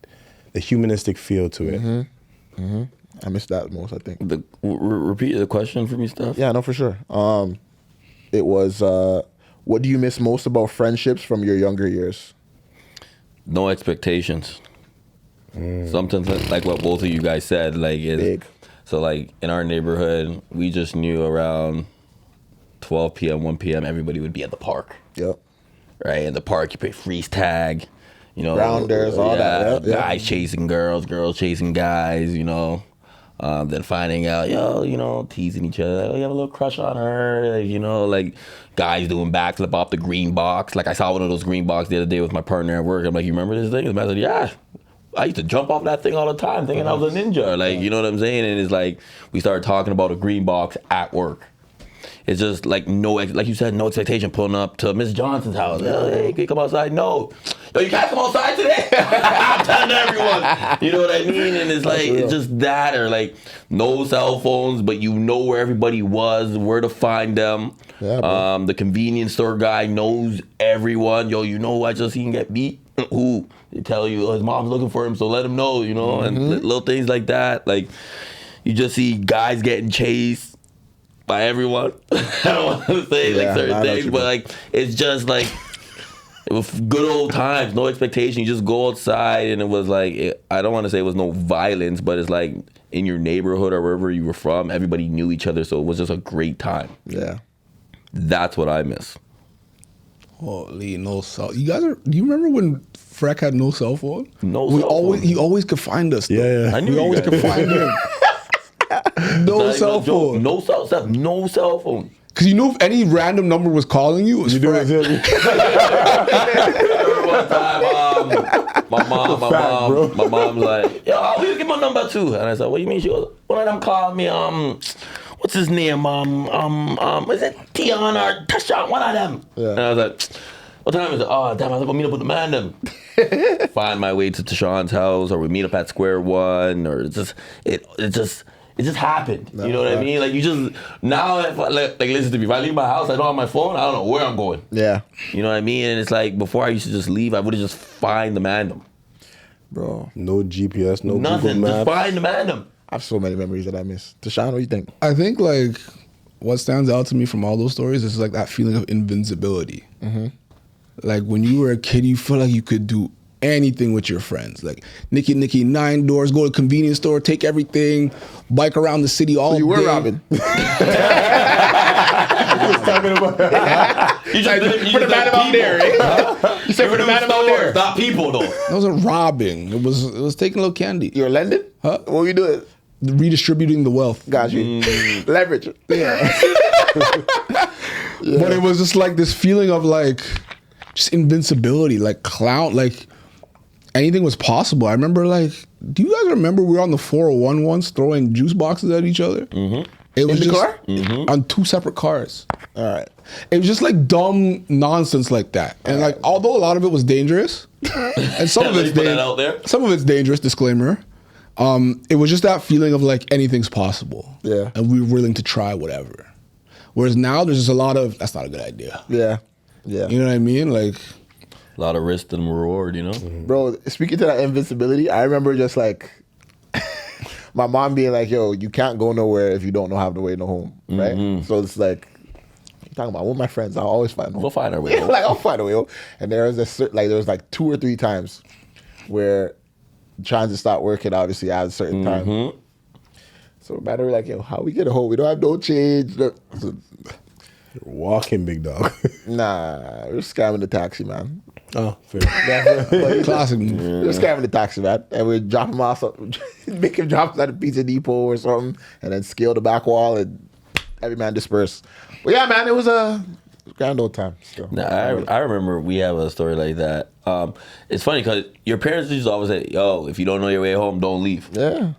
the humanistic feel to it. Mm-hmm. I missed that the most, I think. Repeat the question for me, Steph. Yeah, no, for sure. It was, what do you miss most about friendships from your younger years? No expectations. Something like what both of you guys said, like is Big. so like in our neighborhood, we just knew around 12 p.m., 1 p.m. everybody would be at the park. Yep. Right in the park, you play freeze tag, you know, Grounders, all that. Yep. guys chasing girls, girls chasing guys, you know. Then finding out, teasing each other, like, oh, you have a little crush on her, like, you know, like guys doing backflip off the green box. Like I saw one of those green box the other day with my partner at work. I'm like, you remember this thing? The man said, yeah. I used to jump off that thing all the time thinking I was a ninja. Like, you know what I'm saying? And it's like, we started talking about a green box at work. It's just like like you said, no expectation. Pulling up to Miss Johnson's house. Hey, can you come outside? No. Yo, you can't come outside today? I'm telling everyone. You know what I mean? And it's like, it's just that, or like no cell phones, but you know where everybody was, where to find them. Yeah, the convenience store guy knows everyone. Yo, you know I just seen get beat? Who? They tell you, his mom's looking for him, so let him know, you know? And little things like that. Like, you just see guys getting chased by everyone. I don't want to say like certain things, but like it's just like it was good old times, no expectation. You just go outside, and it was like I don't want to say it was no violence, but it's like in your neighborhood or wherever you were from, everybody knew each other, so it was just a great time. Yeah, that's what I miss. Holy, no cell. You guys do you remember when Freck had no cell phone? He always could find us. Though. Yeah. I knew we always could find him. No cell phone. No cell phone. Because you know if any random number was calling you, it was Freck. One time, my mom's like, yo, how you get my number too? And I said, what do you mean? She goes, one of them called me, what's his name? Is it Tion or Tashawn? One of them. Yeah. And I was like, what time is it? Oh, damn, I was gonna meet up with the man then. Find my way to Tashawn's house, or we meet up at Square One, or it just happened. You know what I mean? Like you just now, if like listen to me. If I leave my house, I don't have my phone. I don't know where I'm going. Yeah. You know what I mean? And it's like before I used to just leave, I would have just find the mandem. Bro. No GPS, no nothing. Google Maps. Just find the mandem. I have so many memories that I miss. Tashawn, what do you think? I think like what stands out to me from all those stories is like that feeling of invincibility. Mm-hmm. Like when you were a kid, you feel like you could do anything with your friends. Like Nicky, 9 doors, go to a convenience store, take everything, bike around the city all day. You were robbing. You just put the man out there, eh? You said for the man out there. Not people though. It wasn't robbing. It was taking a little candy. You were lending? Huh? What were you doing? Redistributing the wealth. Got you. Leverage. Yeah. But it was just like this feeling of like just invincibility, like clown, like anything was possible. I remember like, do you guys remember we were on the 401 once throwing juice boxes at each other? Mm-hmm. It was in the just car? On 2 separate cars. All right. It was just like dumb nonsense like that. And like, although a lot of it was dangerous, and some of it's dangerous, disclaimer. It was just that feeling of like anything's possible. Yeah. And we were willing to try whatever. Whereas now there's just a lot of, that's not a good idea. Yeah. Yeah. You know what I mean? Like a lot of risk and reward, you know? Bro, speaking to that invincibility, I remember just like my mom being like, yo, you can't go nowhere if you don't know how to way to home, right? Mm-hmm. So it's like, I'm talking about with my friends, I'll always find home. We'll find our way home. Like, I'll find a way home. And there was like 2 or 3 times where trying to start working, obviously, at a certain time. So no matter like, yo, how we get home? We don't have no change. So, walking, big dog. Nah, we're scamming the taxi, man. Oh, fair. classic. We're scamming the taxi, man. And we drop him off, make him drop us at a pizza depot or something, and then scale the back wall and every man disperse. But yeah, man, it was a grand old time. So. Nah, I remember we have a story like that. It's funny because your parents used to always say, yo, if you don't know your way home, don't leave. Yeah.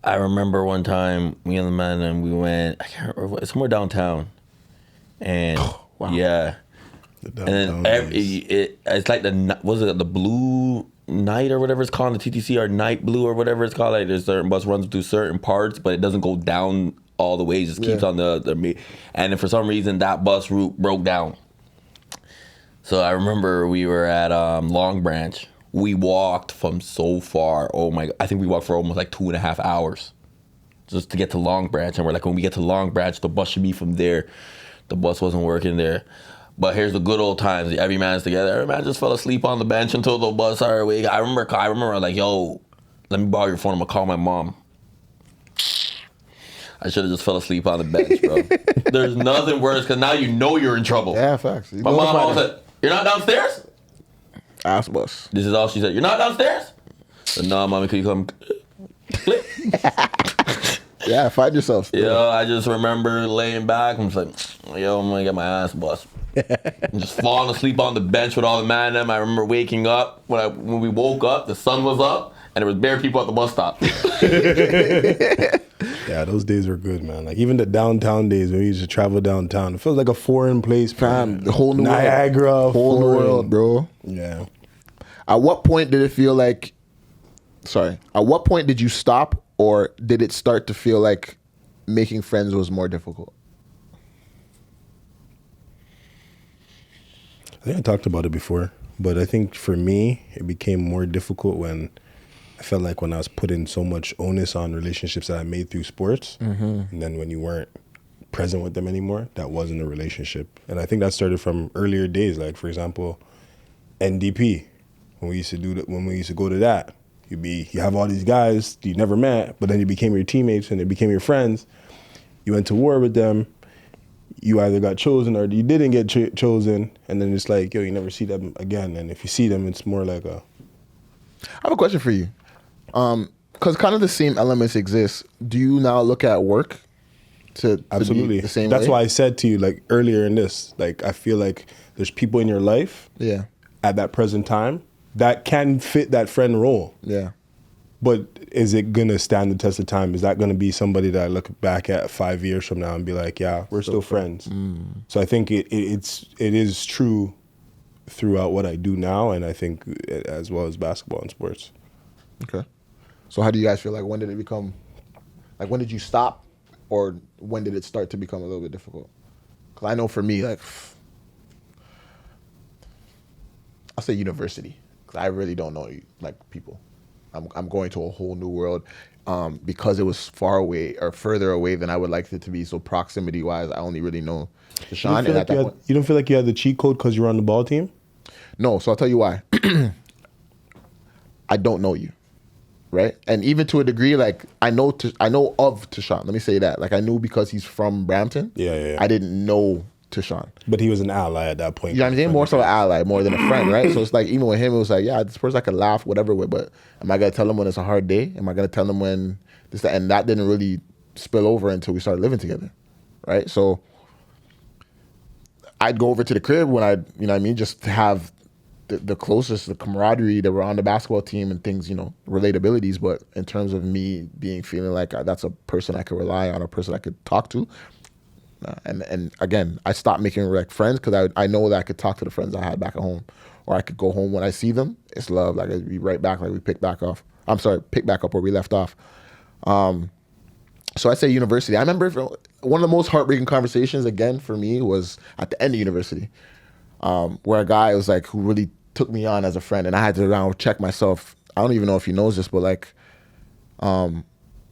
I remember one time, me and the man, and we went, I can't remember, somewhere downtown. And yeah. And then it's like the Blue Night or whatever it's called, the TTC or Night Blue or whatever it's called. Like there's certain bus runs through certain parts, but it doesn't go down all the way. It just keeps on the and then for some reason that bus route broke down. So I remember we were at Long Branch. We walked from so far. Oh my! I think we walked for almost like 2.5 hours just to get to Long Branch. And we're like, when we get to Long Branch, the bus should be from there. The bus wasn't working there. But here's the good old times. Every man's together. Every man just fell asleep on the bench until the bus started waiting. I remember like, yo, let me borrow your phone. I'm gonna call my mom. I should have just fell asleep on the bench, bro. There's nothing worse because now you know you're in trouble. Yeah, facts. My mom always said, "You're not downstairs." Ass bus. This is all she said. "You're not downstairs." I said, "No, mommy, can you come?" Yeah, find yourself. Yo, I just remember laying back. I'm just like, yo, I'm gonna get my ass bust. I'm just falling asleep on the bench with all the man in them. I remember waking up when we woke up, the sun was up, and there was bare people at the bus stop. Yeah, those days were good, man. Like even the downtown days when we used to travel downtown, it feels like a foreign place, Fam, the whole new Niagara, world. Whole new world, bro. Yeah. At what point did it feel like? Sorry. At what point did you stop, or did it start to feel like making friends was more difficult? I think I talked about it before, but I think for me, it became more difficult when I felt like when I was putting so much onus on relationships that I made through sports, and then when you weren't present with them anymore, that wasn't a relationship. And I think that started from earlier days, like for example, NDP. When we used to go to that, you have all these guys you never met, but then you became your teammates and they became your friends. You went to war with them. You either got chosen or you didn't get chosen, and then it's like, yo, you never see them again. And if you see them, it's more like a... I have a question for you. Because kind of the same elements exist. Do you now look at work to Absolutely. be the same That's way? why I said to you, like earlier in this, like I feel like there's people in your life Yeah. at that present time that can fit that friend role. Yeah. But is it going to stand the test of time? Is that going to be somebody that I look back at 5 years from now and be like, yeah, we're still friends? So I think it is true throughout what I do now, and I think as well as basketball and sports. Okay. So how do you guys feel like, when did it become, like when did you stop, or when did it start to become a little bit difficult? Because I know for me, like, I'll say university, because I really don't know like people. I'm going to a whole new world because it was far away or further away than I would like it to be. So proximity wise, I only really know Deshaun. You don't feel like you had the cheat code because you were on the ball team? No, so I'll tell you why. I don't know you, right? And even to a degree, like I know of Tashawn. Let me say that. Like I knew because he's from Brampton. Yeah. I didn't know Tashawn. But he was an ally at that point. You know what I'm saying? More so an ally, more than a friend, right? So it's like even with him, it was like, yeah, this person I could laugh, whatever with, but am I gonna tell him when it's a hard day? Am I gonna tell him when this, that? And that didn't really spill over until we started living together, right? So I'd go over to the crib when you know what I mean, just to have the closest, the camaraderie that we're on the basketball team and things, you know, relatabilities. But in terms of me feeling like that's a person I could rely on, a person I could talk to. And again, I stopped making like friends because I know that I could talk to the friends I had back at home, or I could go home when I see them. It's love. Like I'd be right back, like we pick back up where we left off. So I say university. I remember one of the most heartbreaking conversations again for me was at the end of university, where a guy was like who really took me on as a friend, and I had to check myself. I don't even know if he knows this, but like,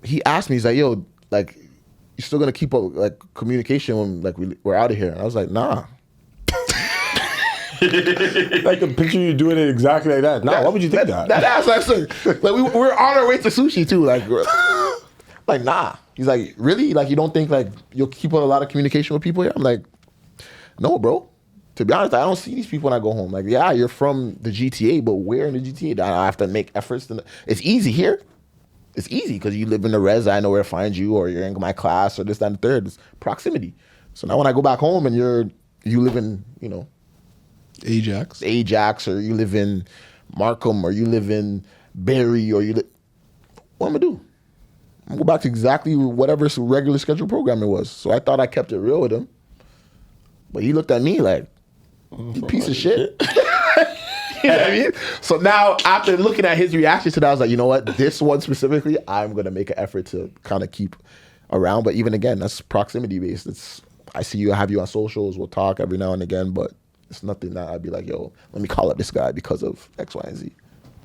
he asked me, he's like, yo, like, you still gonna keep up like communication when like we're out of here? And I was like, nah. Like a picture you doing it exactly like that. Nah, why would you think that? That ass like we're on our way to sushi too. Like nah. He's like, really? Like you don't think like you'll keep up a lot of communication with people here? I'm like, no, bro. To be honest, I don't see these people when I go home. Like, yeah, you're from the GTA, but where in the GTA? I have to make efforts. It's easy here. It's easy because you live in the res. I know where to find you, or you're in my class, or this, that, and the third. It's proximity. So now when I go back home and you live in, you know, Ajax, or you live in Markham, or you live in Barrie, or what am I gonna do? I'm gonna go back to exactly whatever regular scheduled program it was. So I thought I kept it real with him, but he looked at me like, you piece of shit. You know what I mean? So now, after looking at his reaction to that, I was like, you know what? This one specifically, I'm going to make an effort to kind of keep around. But even again, that's proximity based. I see you, I have you on socials, we'll talk every now and again, but it's nothing that I'd be like, yo, let me call up this guy because of X, Y, and Z.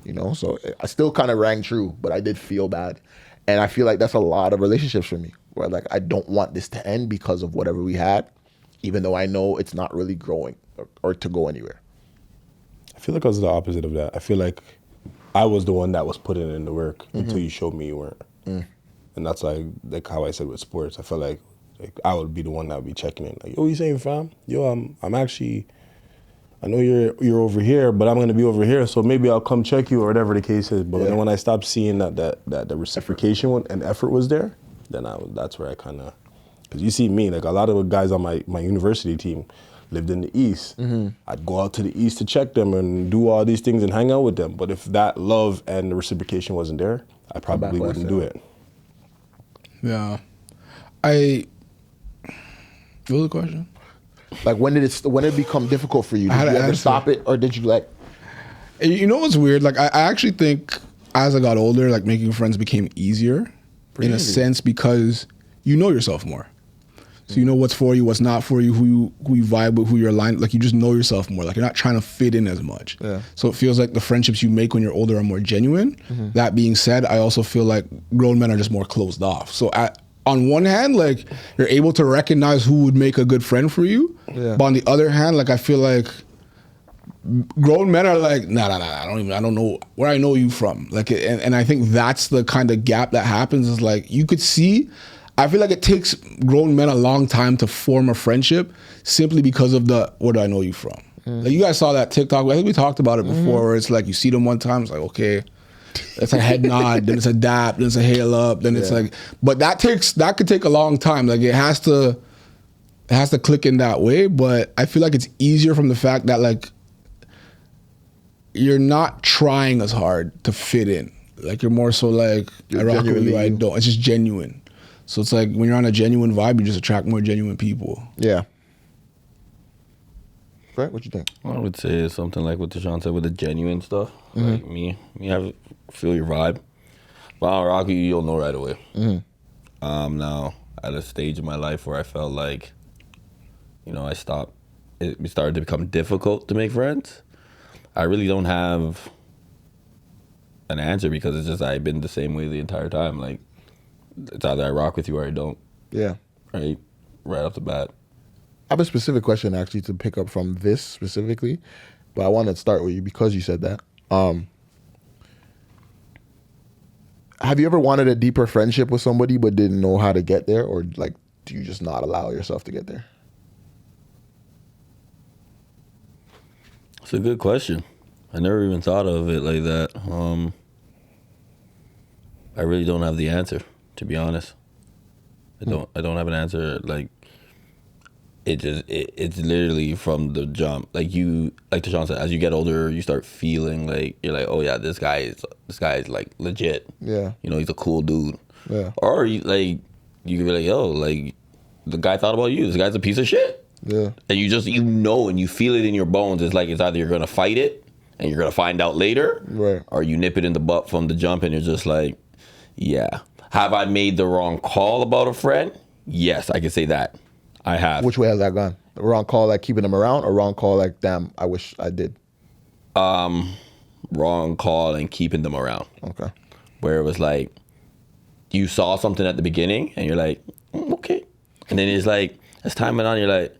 You know? So I still kind of rang true, but I did feel bad. And I feel like that's a lot of relationships for me, where like, I don't want this to end because of whatever we had, even though I know it's not really growing or to go anywhere? I feel like I was the opposite of that. I feel like I was the one that was putting in the work until you showed me you weren't. And that's like how I said with sports. I felt like I would be the one that would be checking in. Like, yo, you saying, fam? Yo, I'm actually, I know you're over here, but I'm gonna be over here, so maybe I'll come check you or whatever the case is. But then when I stopped seeing that the reciprocation and effort was there, then that's where I kind of, because you see me, like a lot of the guys on my university team lived in the East. I'd go out to the East to check them and do all these things and hang out with them. But if that love and the reciprocation wasn't there, I probably wouldn't do it. Yeah. What was the question? Like when did it become difficult for you? Did How to you ever answer. stop it, or did you like? You know what's weird? Like I actually think as I got older, like making friends became easier in a sense because you know yourself more. So you know what's for you, what's not for you, who you vibe with, who you're aligned. Like you just know yourself more. Like you're not trying to fit in as much. Yeah. So it feels like the friendships you make when you're older are more genuine. That being said, I also feel like grown men are just more closed off. So on one hand, like you're able to recognize who would make a good friend for you. Yeah. But on the other hand, like I feel like grown men are like, nah, I don't know where I know you from. Like, and I think that's the kind of gap that happens is like, you could see, I feel like it takes grown men a long time to form a friendship simply because of where do I know you from? Like you guys saw that TikTok, I think we talked about it before, where it's like, you see them one time, it's like, okay, it's a head nod, then it's a dap, then it's a hail up, then it's like, but that could take a long time. Like it has to click in that way, but I feel like it's easier from the fact that like, you're not trying as hard to fit in. Like you're more so like, I rock with you, I don't. It's just genuine. So it's like when you're on a genuine vibe, you just attract more genuine people. Yeah. Right? What you think? I would say it's something like what Deshaun said with the genuine stuff. Like me feel your vibe. But I don't rock you, you'll know right away. Now at a stage in my life where I felt like, it started to become difficult to make friends. I really don't have an answer because it's just I've been the same way the entire time. Like it's either I rock with you or I don't. Yeah. Right off the bat. I have a specific question actually to pick up from this specifically, but I want to start with you because you said that. Have you ever wanted a deeper friendship with somebody but didn't know how to get there, or like do you just not allow yourself to get there? It's a good question. I never even thought of it like that. I really don't have the answer, to be honest. I don't have an answer. Like it's literally from the jump. Like Deshaun said, as you get older, you start feeling like you're like, oh yeah, this guy is like legit. Yeah. He's a cool dude. Yeah. Or you can be like, yo, like the guy thought about you. This guy's a piece of shit. Yeah. And and you feel it in your bones. It's like it's either you're gonna fight it and you're gonna find out later, right? Or you nip it in the butt from the jump and you're just like, yeah. Have I made the wrong call about a friend? Yes, I can say that. I have. Which way has that gone? The wrong call like keeping them around, or wrong call like damn, I wish I did? Wrong call and keeping them around. Okay. Where it was like you saw something at the beginning and you're like, okay. And then it's like as time went on, you're like,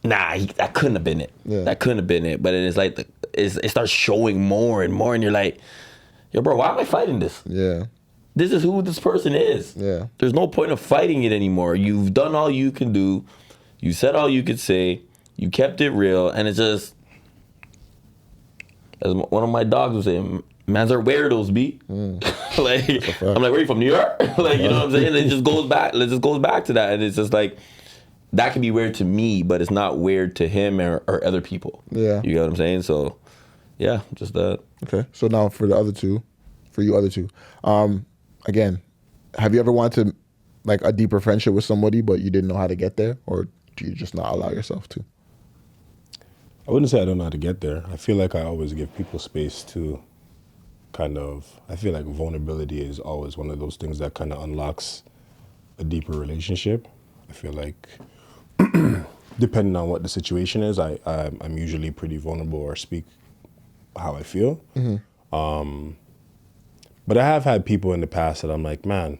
nah, that couldn't have been it. Yeah. That couldn't have been it. But it's like it starts showing more and more, and you're like, yo, bro, why am I fighting this? Yeah. This is who this person is. Yeah. There's no point of fighting it anymore. You've done all you can do. You said all you could say. You kept it real, and it's just, as one of my dogs would say, mans are weirdos, B. Like, I'm like, where are you from, New York? Like, you know what I'm saying? It just goes back to that, and it's just like, that can be weird to me, but it's not weird to him or other people. Yeah. You get what I'm saying? So, yeah, just that. Okay. So now for you other two, again, have you ever wanted to, like a deeper friendship with somebody, but you didn't know how to get there, or do you just not allow yourself to? I wouldn't say I don't know how to get there. I feel like I always give people space to I feel like vulnerability is always one of those things that kind of unlocks a deeper relationship. I feel like depending on what the situation is, I'm usually pretty vulnerable or speak how I feel. But I have had people in the past that I'm like, man,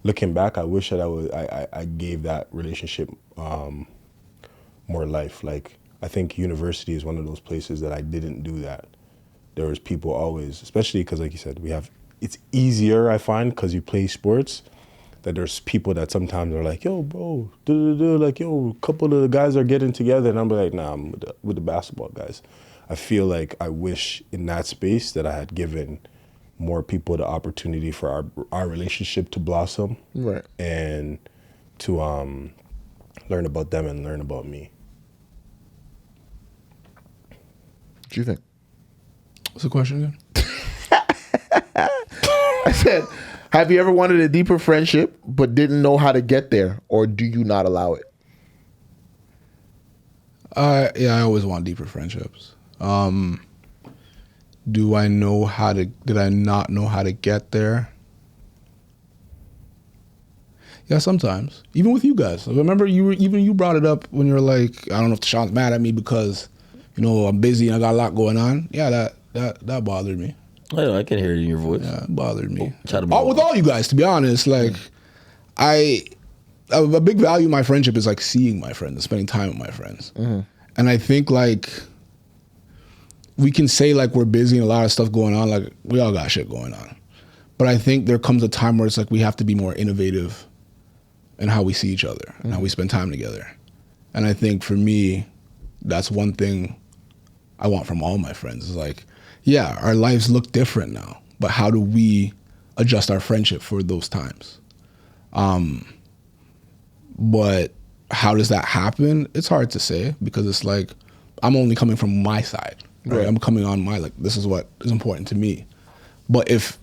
looking back, I wish that I gave that relationship more life. Like, I think university is one of those places that I didn't do that. There was people always, especially because, like you said, it's easier, I find, because you play sports, that there's people that sometimes are like, yo, bro, like, yo, a couple of the guys are getting together. And I'm like, nah, I'm with the basketball guys. I feel like I wish in that space that I had given more people the opportunity for our relationship to blossom. Right. And to learn about them and learn about me. What do you think? What's the question again? I said, have you ever wanted a deeper friendship but didn't know how to get there, or do you not allow it? Yeah, I always want deeper friendships. Did I not know how to get there? Yeah, sometimes. Even with you guys. I remember you brought it up when you were like, I don't know if Sean's mad at me because, I'm busy and I got a lot going on. Yeah, that bothered me. I can hear it in your voice. Yeah, it bothered me. With All you guys, to be honest, like, a big value in my friendship is like seeing my friends and spending time with my friends. Mm-hmm. And I think like we can say like we're busy and a lot of stuff going on, like we all got shit going on. But I think there comes a time where it's like we have to be more innovative in how we see each other and how we spend time together. And I think for me, that's one thing I want from all my friends is like, yeah, our lives look different now, but how do we adjust our friendship for those times? But how does that happen? It's hard to say because it's like, I'm only coming from my side, right? I'm coming on like, this is what is important to me. But if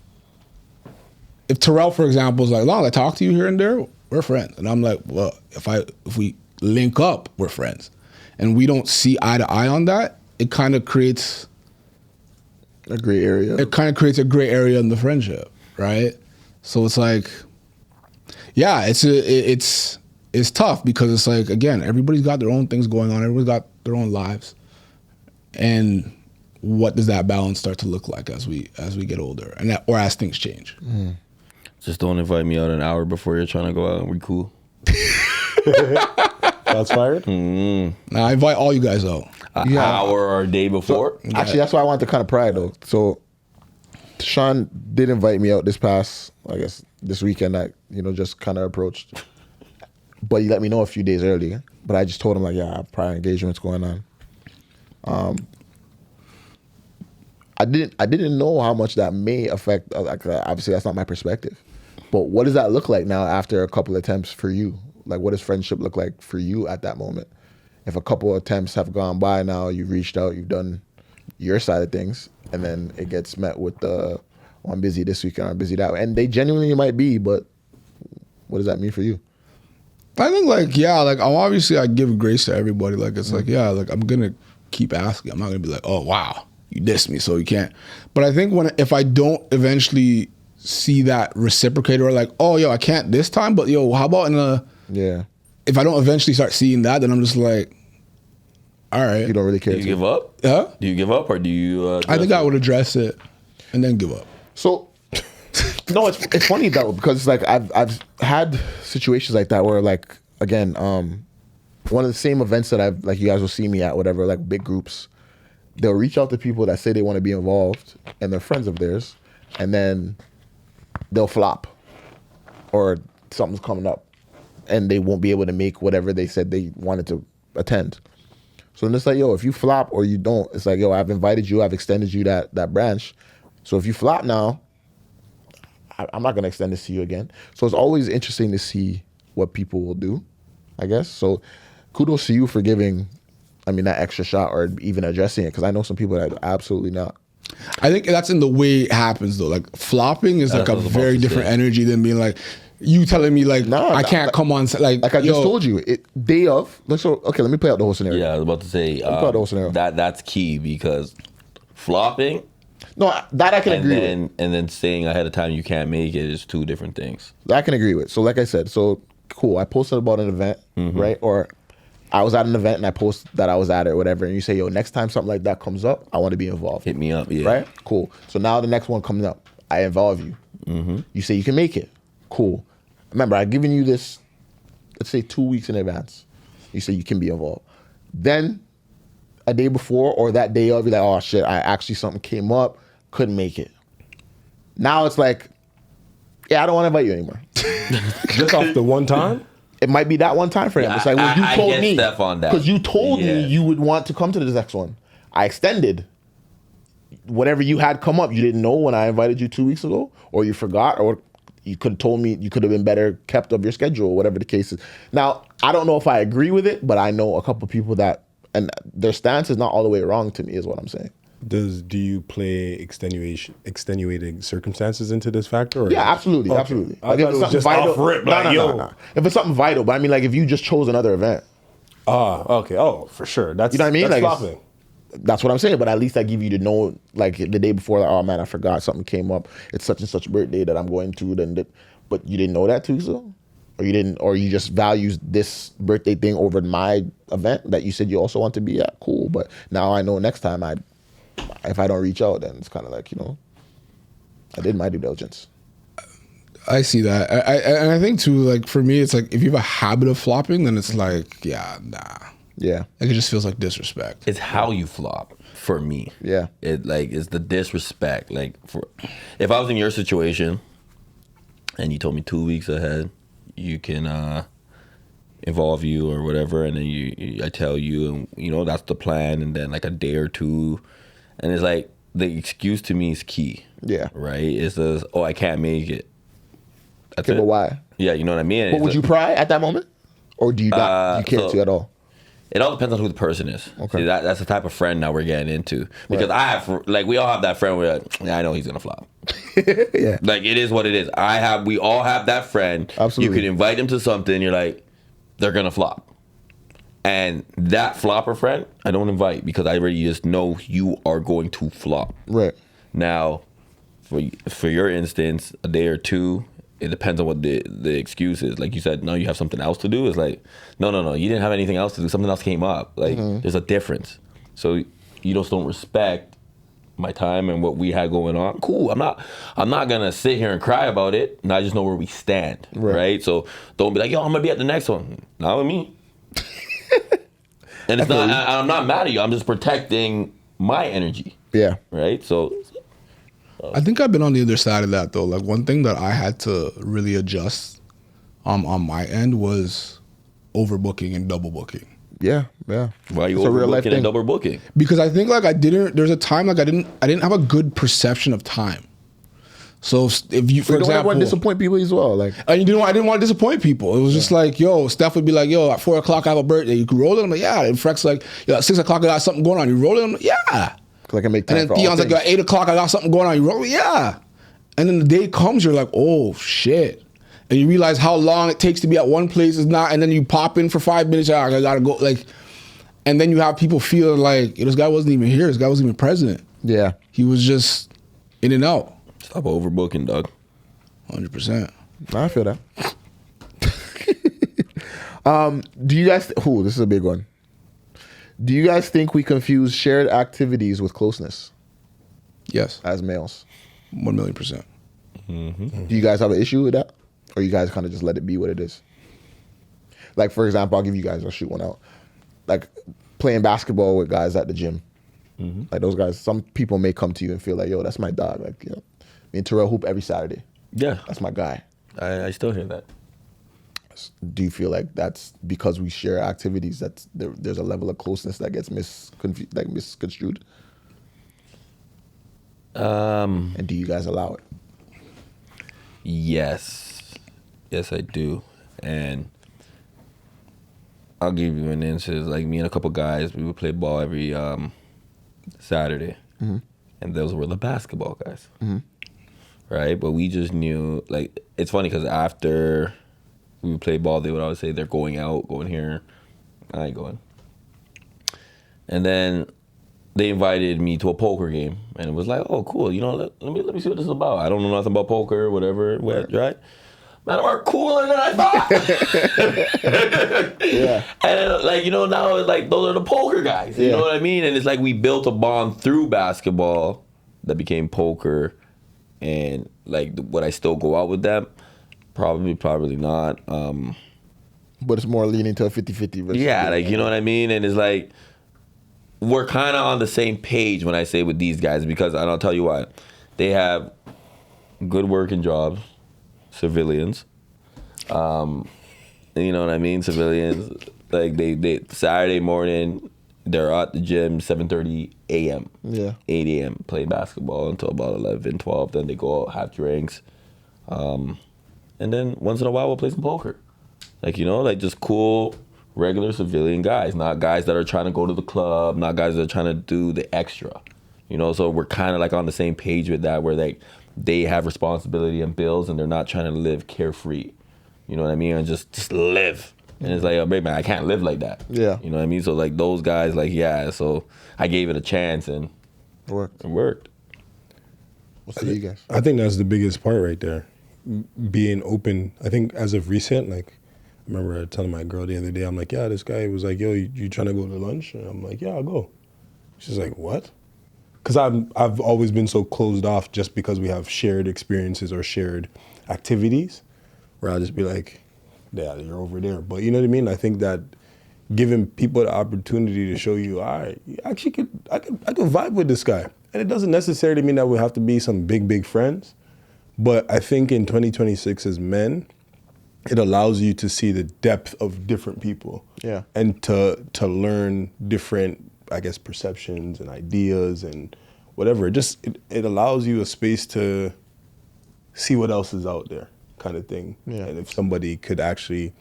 Terrell, for example, is like, long as I talk to you here and there, we're friends. And I'm like, well, if we link up, we're friends. And we don't see eye to eye on that, it kind of creates a gray area. It kind of creates a gray area in the friendship, right? So it's like, yeah, it's tough because it's like, again, everybody's got their own things going on. Everybody's got their own lives. And what does that balance start to look like as we get older or as things change? Mm. Just don't invite me out an hour before you're trying to go out and we cool. That's fired? Mm-hmm. Now I invite all you guys out. An hour or a day before? So, actually, that's why I wanted to kind of pry though. So Sean did invite me out this weekend that, just kind of approached. But he let me know a few days early. But I just told him like, yeah, I have prior engagements going on. I didn't know how much that may affect, obviously that's not my perspective. But what does that look like now after a couple attempts for you? Like, what does friendship look like for you at that moment? If a couple attempts have gone by now, you've reached out, you've done your side of things, and then it gets met with I'm busy this weekend, I'm busy that way. And they genuinely might be, but what does that mean for you? I think obviously I give grace to everybody. Like, it's like, yeah, like I'm going to keep asking. I'm not going to be like, oh, wow, you dissed me, so you can't. But I think if I don't eventually see that reciprocated or like, oh, yo, I can't this time, but yo, how about if I don't eventually start seeing that, then I'm just like, all right. You don't really care. Do you give up? Huh? Do you give up or do you I think I would address it and then give up. So, no, it's funny though, because it's like I've had situations like that where like, again, one of the same events that I've, like you guys will see me at, whatever, like big groups, they'll reach out to people that say they want to be involved and they're friends of theirs, and then they'll flop or something's coming up and they won't be able to make whatever they said they wanted to attend. So then it's like, yo, if you flop or you don't, it's like, yo, I've invited you, I've extended you that branch. So if you flop now, I'm not going to extend this to you again. So it's always interesting to see what people will do, I guess. So kudos to you for giving, that extra shot or even addressing it, because I know some people that absolutely not. I think that's in the way it happens though. Like flopping is like a very different energy than being like, you telling me like, I can't come on. Like I just told you, day of. Okay, let me play out the whole scenario. Yeah, I was about to say, play out the whole scenario. That's key, because flopping. No, that I can agree with. And then saying ahead of time you can't make it is two different things. That I can agree with. So like I said, cool, I posted about an event, right? Or I was at an event and I posted that I was at it or whatever, and you say, yo, next time something like that comes up, I want to be involved. Hit me up, yeah. Right? Cool. So now the next one comes up, I involve you. You say you can make it. Cool. Remember, I've given you this, let's say 2 weeks in advance. You say you can be involved. Then a day before or that day, I'll be like, oh shit, something came up, couldn't make it. Now it's like, yeah, I don't want to invite you anymore. Just off the one time? It might be that one time for him. Yeah, It's like, well, you I told get me. Steph on that. Because you told me Yeah. you would want to come to this next one. I extended. Whatever you had come up, you didn't know when I invited you 2 weeks ago, or you forgot, or you could have told me you could have been better kept of your schedule, whatever the case is. Now, I don't know if I agree with it, but I know a couple people that, and their stance is not all the way wrong to me, is what I'm saying. Do you play extenuating circumstances into this factor? Or Yeah, absolutely, Okay. absolutely. I thought it was just off rip, like, yo. No. If it's something vital, but I mean, like, if you just chose another event, Okay. Oh, for sure. That's, you know what I mean? That's Like, flopping. that's what I'm saying. But at least I give you to know, like, the day before, like, oh man, I forgot something came up. It's such and such birthday that I'm going to. But you didn't know that 2 weeks ago, or you didn't, or you just values this birthday thing over my event that you said you also want to be at. Cool, but now I know next time if I don't reach out, then it's kind of like, I did my due diligence. I see that. And I think too, like for me, it's like if you have a habit of flopping, then it's like, yeah, nah. Yeah, Like it just feels like disrespect. It's how you flop for me. yeah, It like is the disrespect. Like if I was in your situation and you told me 2 weeks ahead you can involve you or whatever, and then I tell you, and that's the plan, and then like a day or two, and it's like the excuse to me is key. yeah. Right? It says, oh, I can't make it. That's Okay, it. but why? Yeah, you know what I mean? But would you pry at that moment, or do you not? You can't so- to at all. It all depends on who the person is. Okay. See, that's the type of friend now we're getting into. Because I have, like, we all have that friend where, like, yeah, I know he's gonna flop. Yeah, Like, it is what it is. We all have that friend. Absolutely. You can invite them to something, you're like, they're gonna flop. And that flopper friend, I don't invite because I already just know you are going to flop. right. Now, for your instance, a day or two, it depends on what the excuse is. Like you said, no, you have something else to do. It's like, no, you didn't have anything else to do. Something else came up. Like, there's a difference. So you just don't respect my time and what we had going on. Cool. I'm not gonna sit here and cry about it. And I just know where we stand. Right. So don't be like, yo, I'm gonna be at the next one. Not with me. And it's not. I'm not mad at you. I'm just protecting my energy. Yeah, Right. So. I think I've been on the other side of that though. Like one thing that I had to really adjust on my end was overbooking and double booking. yeah. Why are you It's a real life overbooking thing. and double booking? Because I think like there's a time like I didn't have a good perception of time. So if you, for You don't example, want to disappoint people as well. Like, and I didn't want to disappoint people. It was just like, yo, Steph would be like, yo, at 4 o'clock I have a birthday. You can roll it? I'm like, yeah. And Freck's like, yo, at 6 o'clock I got something going on. You roll it? I'm like, yeah. I can make time And for then all Theon's like, things. at 8 o'clock I got something going on. You roll it? Yeah. And then the day comes, you're like, oh shit. And you realize how long it takes to be at one place is not, and then you pop in for 5 minutes, I gotta go. Like, and then you have people feel like, this guy wasn't even here. This guy wasn't even present. Yeah, He was just in and out. Stop overbooking, dog. 100%. I feel that. Do you guys? This is a big one. Do you guys think we confuse shared activities with closeness Yes. as males? 1,000,000%. Do you guys have an issue with that, or you guys kind of just let it be what it is? Like, for example, I'll shoot one out. Like playing basketball with guys at the gym. Like those guys, some people may come to you and feel like, yo, that's my dog. Like, me and Terrell hoop every Saturday. Yeah, That's my guy. I still hear that. Do you feel like that's because we share activities that there's a level of closeness that gets misconstrued? And do you guys allow it? Yes, I do, and I'll give you an instance. Like me and a couple guys, we would play ball every Saturday, and those were the basketball guys, right? But we just knew, like, it's funny because after we would play ball, they would always say they're going out, going here. I ain't going. And then they invited me to a poker game, and it was like, oh, cool. Let me see what this is about. I don't know nothing about poker, whatever, right? Man, we're cooler than I thought. Yeah. And now it's like those are the poker guys. You know what I mean? And it's like we built a bond through basketball that became poker, and like would I still go out with them? Probably not. But it's more leaning to a 50-50 versus Yeah, like, you know what I mean? And it's like, we're kind of on the same page when I say with these guys, because I'll tell you why. They have good working jobs, civilians. You know what I mean? Civilians. Like, they Saturday morning, they're at the gym 7:30 a.m. Yeah. 8 a.m. Play basketball until about 11, 12. Then they go out, have drinks. And then once in a while, we'll play some poker. Like, you know, like just cool, regular civilian guys. Not guys that are trying to go to the club. Not guys that are trying to do the extra. You know, so we're kind of like on the same page with that, where they have responsibility and bills, and they're not trying to live carefree. You know what I mean? And just live. And it's like, oh, man, I can't live like that. Yeah. You know what I mean? So, like, those guys, like, yeah. So I gave it a chance, and Worked. it worked. We'll see you guys. I think that's the biggest part right there. Being open. I think as of recent, like, I remember telling my girl the other day, I'm like, yeah, this guy was like, yo, you trying to go to lunch? And I'm like, yeah, I'll go. She's like, what? Because I've always been so closed off just because we have shared experiences or shared activities, where I'll just be like, yeah, you're over there. But you know what I mean? I think that giving people the opportunity to show you, all right, I could vibe with this guy. And it doesn't necessarily mean that we have to be some big friends. But I think in 2026 as men, it allows you to see the depth of different people. Yeah. And to learn different, I guess, perceptions and ideas and whatever. It allows you a space to see what else is out there, kind of thing. Yeah. And if somebody could actually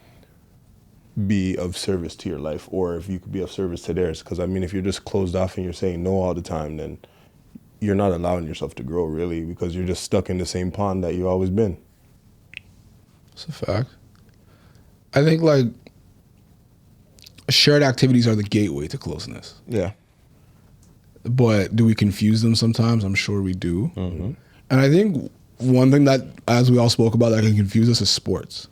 be of service to your life, or if you could be of service to theirs. Because I mean, if you're just closed off and you're saying no all the time, then you're not allowing yourself to grow, really, because you're just stuck in the same pond that you've always been. It's a fact. I think, like, shared activities are the gateway to closeness. Yeah. But do we confuse them sometimes? I'm sure we do. Mm-hmm. And I think one thing that, as we all spoke about, that can confuse us is sports.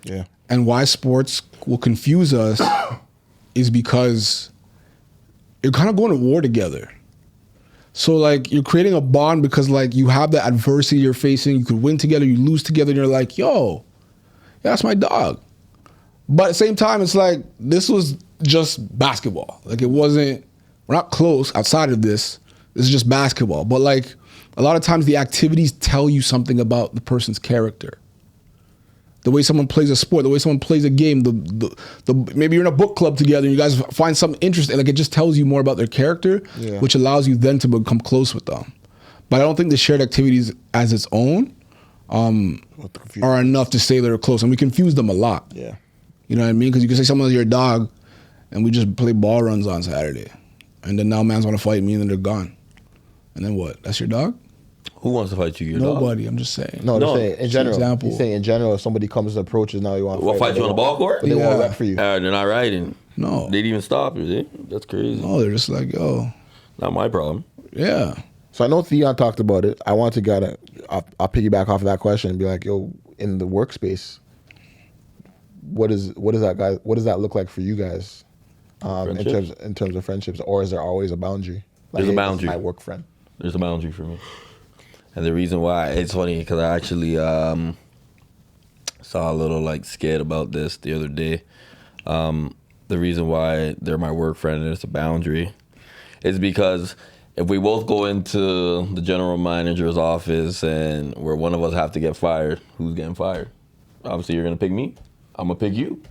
Yeah. And why sports will confuse us is because you're kind of going to war together. So, like, you're creating a bond because, like, you have the adversity you're facing. You could win together, you lose together, and you're like, yo, yeah, that's my dog. But at the same time, it's like, this was just basketball. Like, it wasn't, we're not close outside of this. This is just basketball. But, like, a lot of times the activities tell you something about the person's character. The way someone plays a sport, the way someone plays a game, the maybe you're in a book club together and you guys find something interesting. Like, it just tells you more about their character, Yeah. which allows you then to become close with them. But I don't think the shared activities as its own are enough to say they're close. And we confuse them a lot. Yeah. You know what I mean? Because you can say someone's your dog and we just play ball runs on Saturday. And then now mans want to fight me and then they're gone. And then what? That's your dog? Who wants to fight you? Your dog? Nobody. I'm just saying. No, No, they're saying in general. example. He's saying in general, if somebody comes and approaches, now you want to We'll fight you on the ball court? But they won't Yeah. rep for you. They're not riding. No. They didn't even stop you. That's crazy. No, they're just like, yo, Not my problem. yeah. So I know Theon talked about it. I want to I'll piggyback off of that question and be like, yo, in the workspace, what does that look like for you guys in terms of friendships, or is there always a boundary? Like, There's a hey, boundary. this is my work friend. There's a boundary for me. And the reason why, it's funny because I actually saw a little like skit about this the other day. The reason why they're my work friend and it's a boundary is because if we both go into the general manager's office and where one of us have to get fired, who's getting fired? Obviously, you're going to pick me. I'm going to pick you.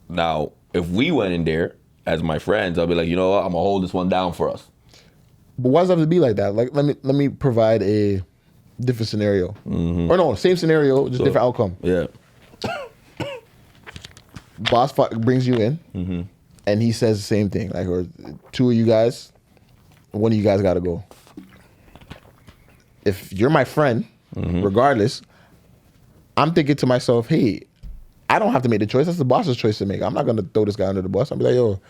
Now, if we went in there as my friends, I'll be like, you know what? I'm going to hold this one down for us. But why does it have to be like that? Like, let me provide a different scenario. Mm-hmm. Or no, same scenario, just different outcome. Yeah. Boss brings you in, and he says the same thing. Like, or two of you guys, one of you guys got to go. If you're my friend, regardless, I'm thinking to myself, hey, I don't have to make the choice. That's the boss's choice to make. I'm not going to throw this guy under the bus. I'll be like, yo,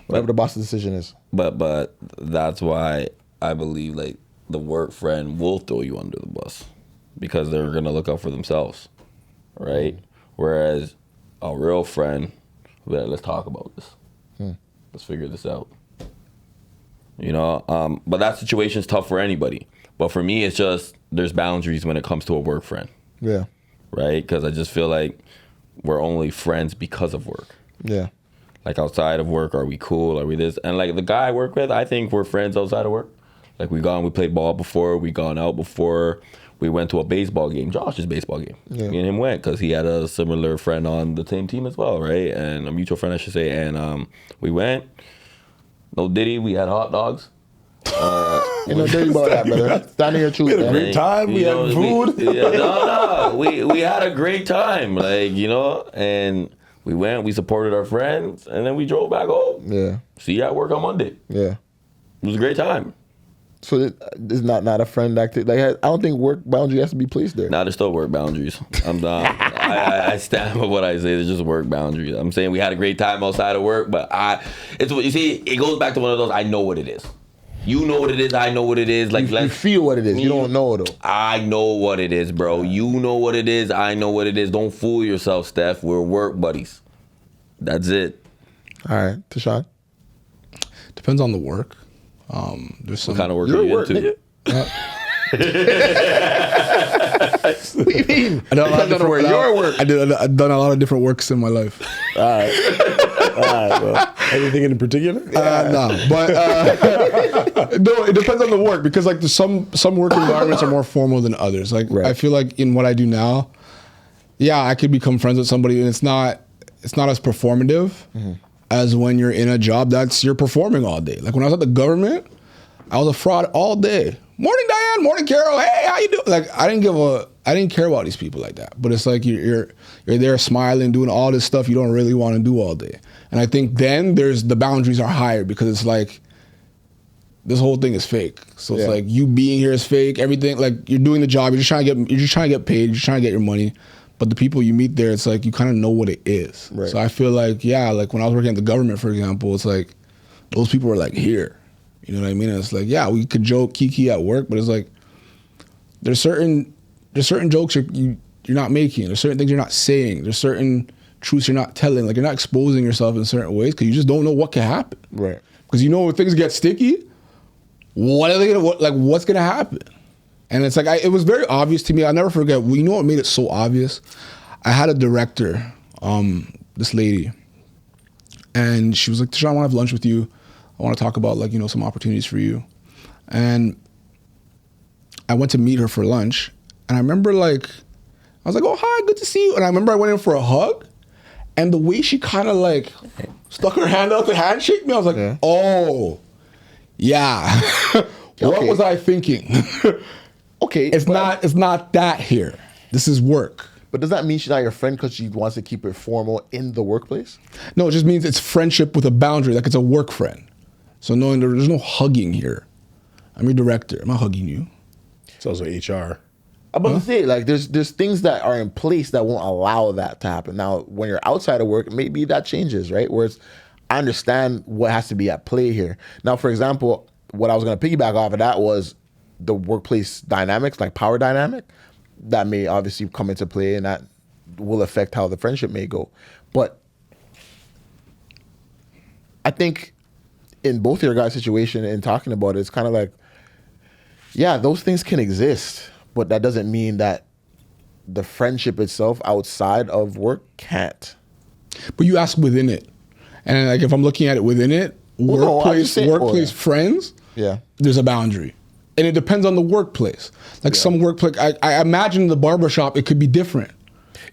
whatever the boss's decision is. But that's why I believe like the work friend will throw you under the bus because they're gonna look out for themselves, right? Whereas a real friend, will be like, let's talk about this. Let's figure this out. You know, but that situation's tough for anybody. But for me, it's just there's boundaries when it comes to a work friend. Yeah. Right? Because I just feel like we're only friends because of work. Yeah. Like outside of work, are we cool? Are we this? And like the guy I work with, I think we're friends outside of work. Like we played ball before, we gone out before, we went to a baseball game, Josh's baseball game. Yeah. Me and him went because he had a similar friend on the same team as well, right? And a mutual friend, I should say. And we went, no Diddy, we had hot dogs. You know, dirty about that, brother. Stand here, truth. We had a man. great time. We had food. We had a great time, like, you know, and we went, we supported our friends, and then we drove back home. Yeah. See you at work on Monday. Yeah. It was a great time. So it's not a friend activity. Like I don't think work boundary has to be placed there. Now there's still work boundaries. I'm done. I stand by what I say. There's just work boundaries. I'm saying we had a great time outside of work, but it's what you see. It goes back to one of those. I know what it is. You know what it is. I know what it is. Like you feel what it is. You don't know though. I know what it is, bro. You know what it is. I know what it is. Don't fool yourself, Steph. We're work buddies. That's it. All right, Tashawn. Depends on the work. There's some What kind of work You're are you work, into? What do you mean? I done a lot of Depends on different where your work. I've done a lot of different works in my life. All right, bro. Anything in particular? No, but no, it depends on the work because like some work environments are more formal than others. Like Right. I feel like in what I do now, yeah, I could become friends with somebody and it's not as performative as when you're in a job that's you're performing all day. Like when I was at the government, I was a fraud all day. Morning, Diane. Morning, Carol. Hey, how you doing? Like I didn't care about these people like that. But it's like you're there smiling, doing all this stuff you don't really want to do all day. And I think then the boundaries are higher because it's like this whole thing is fake. So it's Yeah. like you being here is fake. Everything like you're doing the job. You're just trying to get paid. You're just trying to get your money. But the people you meet there, it's like you kind of know what it is. Right. So I feel like like when I was working at the government, for example, it's like those people are like here. You know what I mean? And it's like, yeah, we could joke kiki at work, but it's like there's certain jokes you're not making. There's certain things you're not saying. There's certain truths you're not telling. Like you're not exposing yourself in certain ways because you just don't know what can happen. Right. Because you know when things get sticky, what's gonna happen? And it's like it was very obvious to me. I'll never forget. You know what made it so obvious? I had a director, this lady, and she was like, "Tashawn, I want to have lunch with you. I want to talk about like some opportunities for you." And I went to meet her for lunch, and I remember like I was like, "Oh hi, good to see you." And I remember I went in for a hug, and the way she kind of like stuck her hand out to handshake me, I was like, Yeah. "Oh, yeah." What Okay. was I thinking? Okay. It's not that here. This is work. But does that mean she's not your friend because she wants to keep it formal in the workplace? No, it just means it's friendship with a boundary. Like it's a work friend. So knowing there's no hugging here. I'm your director. I'm not hugging you. It's also HR. I'm about to say, like, there's things that are in place that won't allow that to happen. Now, when you're outside of work, maybe that changes, right? Whereas I understand what has to be at play here. Now, for example, what I was going to piggyback off of that was the workplace dynamics, like power dynamic, that may obviously come into play and that will affect how the friendship may go. But I think in both your guys' situation and talking about it, it's kind of like, yeah, those things can exist, but that doesn't mean that the friendship itself outside of work can't. But you ask within it. And like if I'm looking at it within it, Well, no, I just workplace say- friends, Yeah. there's a boundary. And it depends on the workplace. Like some workplace, I imagine the barbershop, it could be different.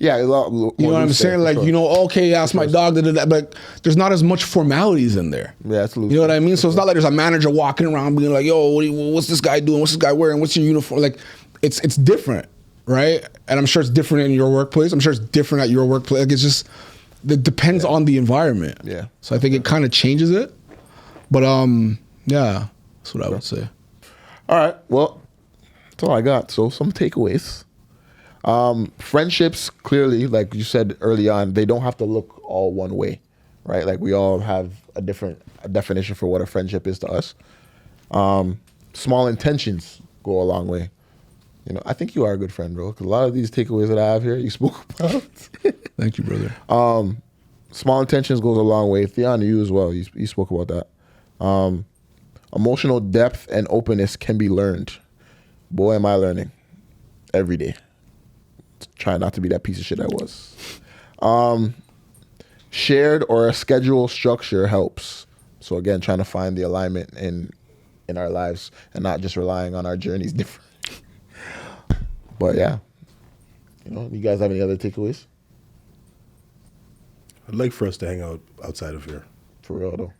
Yeah, You know what I'm saying? Like, okay, that's my dog, but there's not as much formalities in there. Yeah, it's loose. You know what I mean? So it's not like there's a manager walking around being like, yo, what's this guy doing? What's this guy wearing? What's your uniform? Like, it's different, right? And I'm sure it's different in your workplace. I'm sure it's different at your workplace. Like, it's just, it depends on the environment. Yeah. So I think it kind of changes it. But, yeah, that's what I would say. All right, well, that's all I got. So some takeaways. Friendships, clearly, like you said early on, they don't have to look all one way, right? Like we all have a different definition for what a friendship is to us. Small intentions go a long way. You know, I think you are a good friend, bro. 'Cause a lot of these takeaways that I have here, you spoke about. Thank you, brother. Small intentions goes a long way. Theon, you as well. You spoke about that. Emotional depth and openness can be learned. Boy, am I learning every day. Trying not to be that piece of shit I was. Shared or a schedule structure helps. So again, trying to find the alignment in our lives and not just relying on our journeys different. But yeah, you guys have any other takeaways? I'd like for us to hang out outside of here. For real though.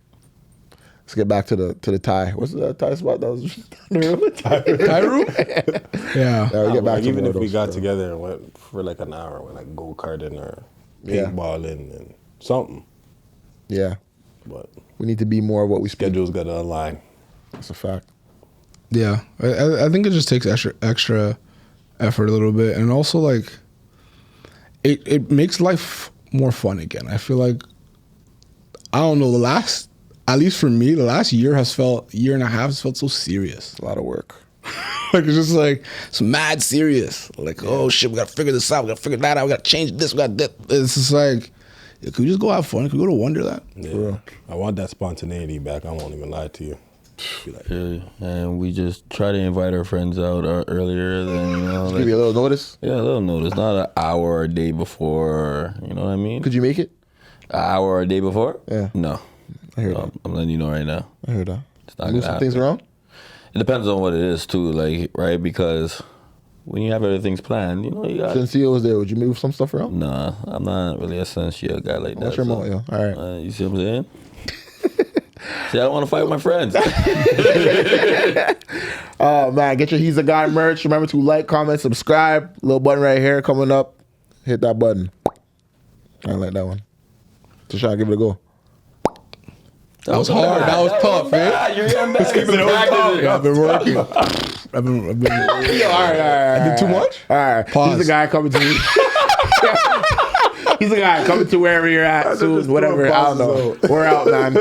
Let's get back to the Thai. What's the Thai spot that was Thai room? Yeah. Yeah, we get back Like, to even if we those, got bro. together and went for like an hour, went like go-karting or Yeah. paintballing and something. Yeah, But we need to be more of what we speak. schedule's got to align. That's a fact. Yeah. I think it just takes extra effort a little bit. And also, like, it makes life more fun again. I feel like, I don't know, at least for me, the last year and a half has felt so serious. A lot of work. Like, it's just like, it's mad serious. Like, oh shit, we gotta figure this out. We gotta figure that out. We gotta change this. We gotta that. It's just like, yeah, could we just go have fun? Could we go to Wonderland? Yeah. I want that spontaneity back. I won't even lie to you. Be like, Yeah, and we just try to invite our friends out earlier than Give you a little notice. yeah, a little notice, not an hour or a day before. You know what I mean? Could you make it? An hour or a day before? Yeah. No, I hear that. I'm letting you know right now. I hear that. It's not Move gonna some things happen. around. It depends on what it is too, like right because when you have everything's planned, you got. Since Theo was there, would you move some stuff around? Nah, I'm not really a sensual guy like that. What's your so, motto? All right. you see what I'm saying? See, I don't want to fight with my friends. Oh man, get your He's a Guy merch. Remember to like, comment, subscribe. Little button right here coming up. Hit that button. I like that one. Just try to give it a go. That was hard. That was tough, man. You're getting better. Yeah, I've been working. I've been Yo, all right. I did too much? All right. Pause. He's the guy coming to He's the guy coming to wherever you're at soon. Whatever. I don't know. We're out, man.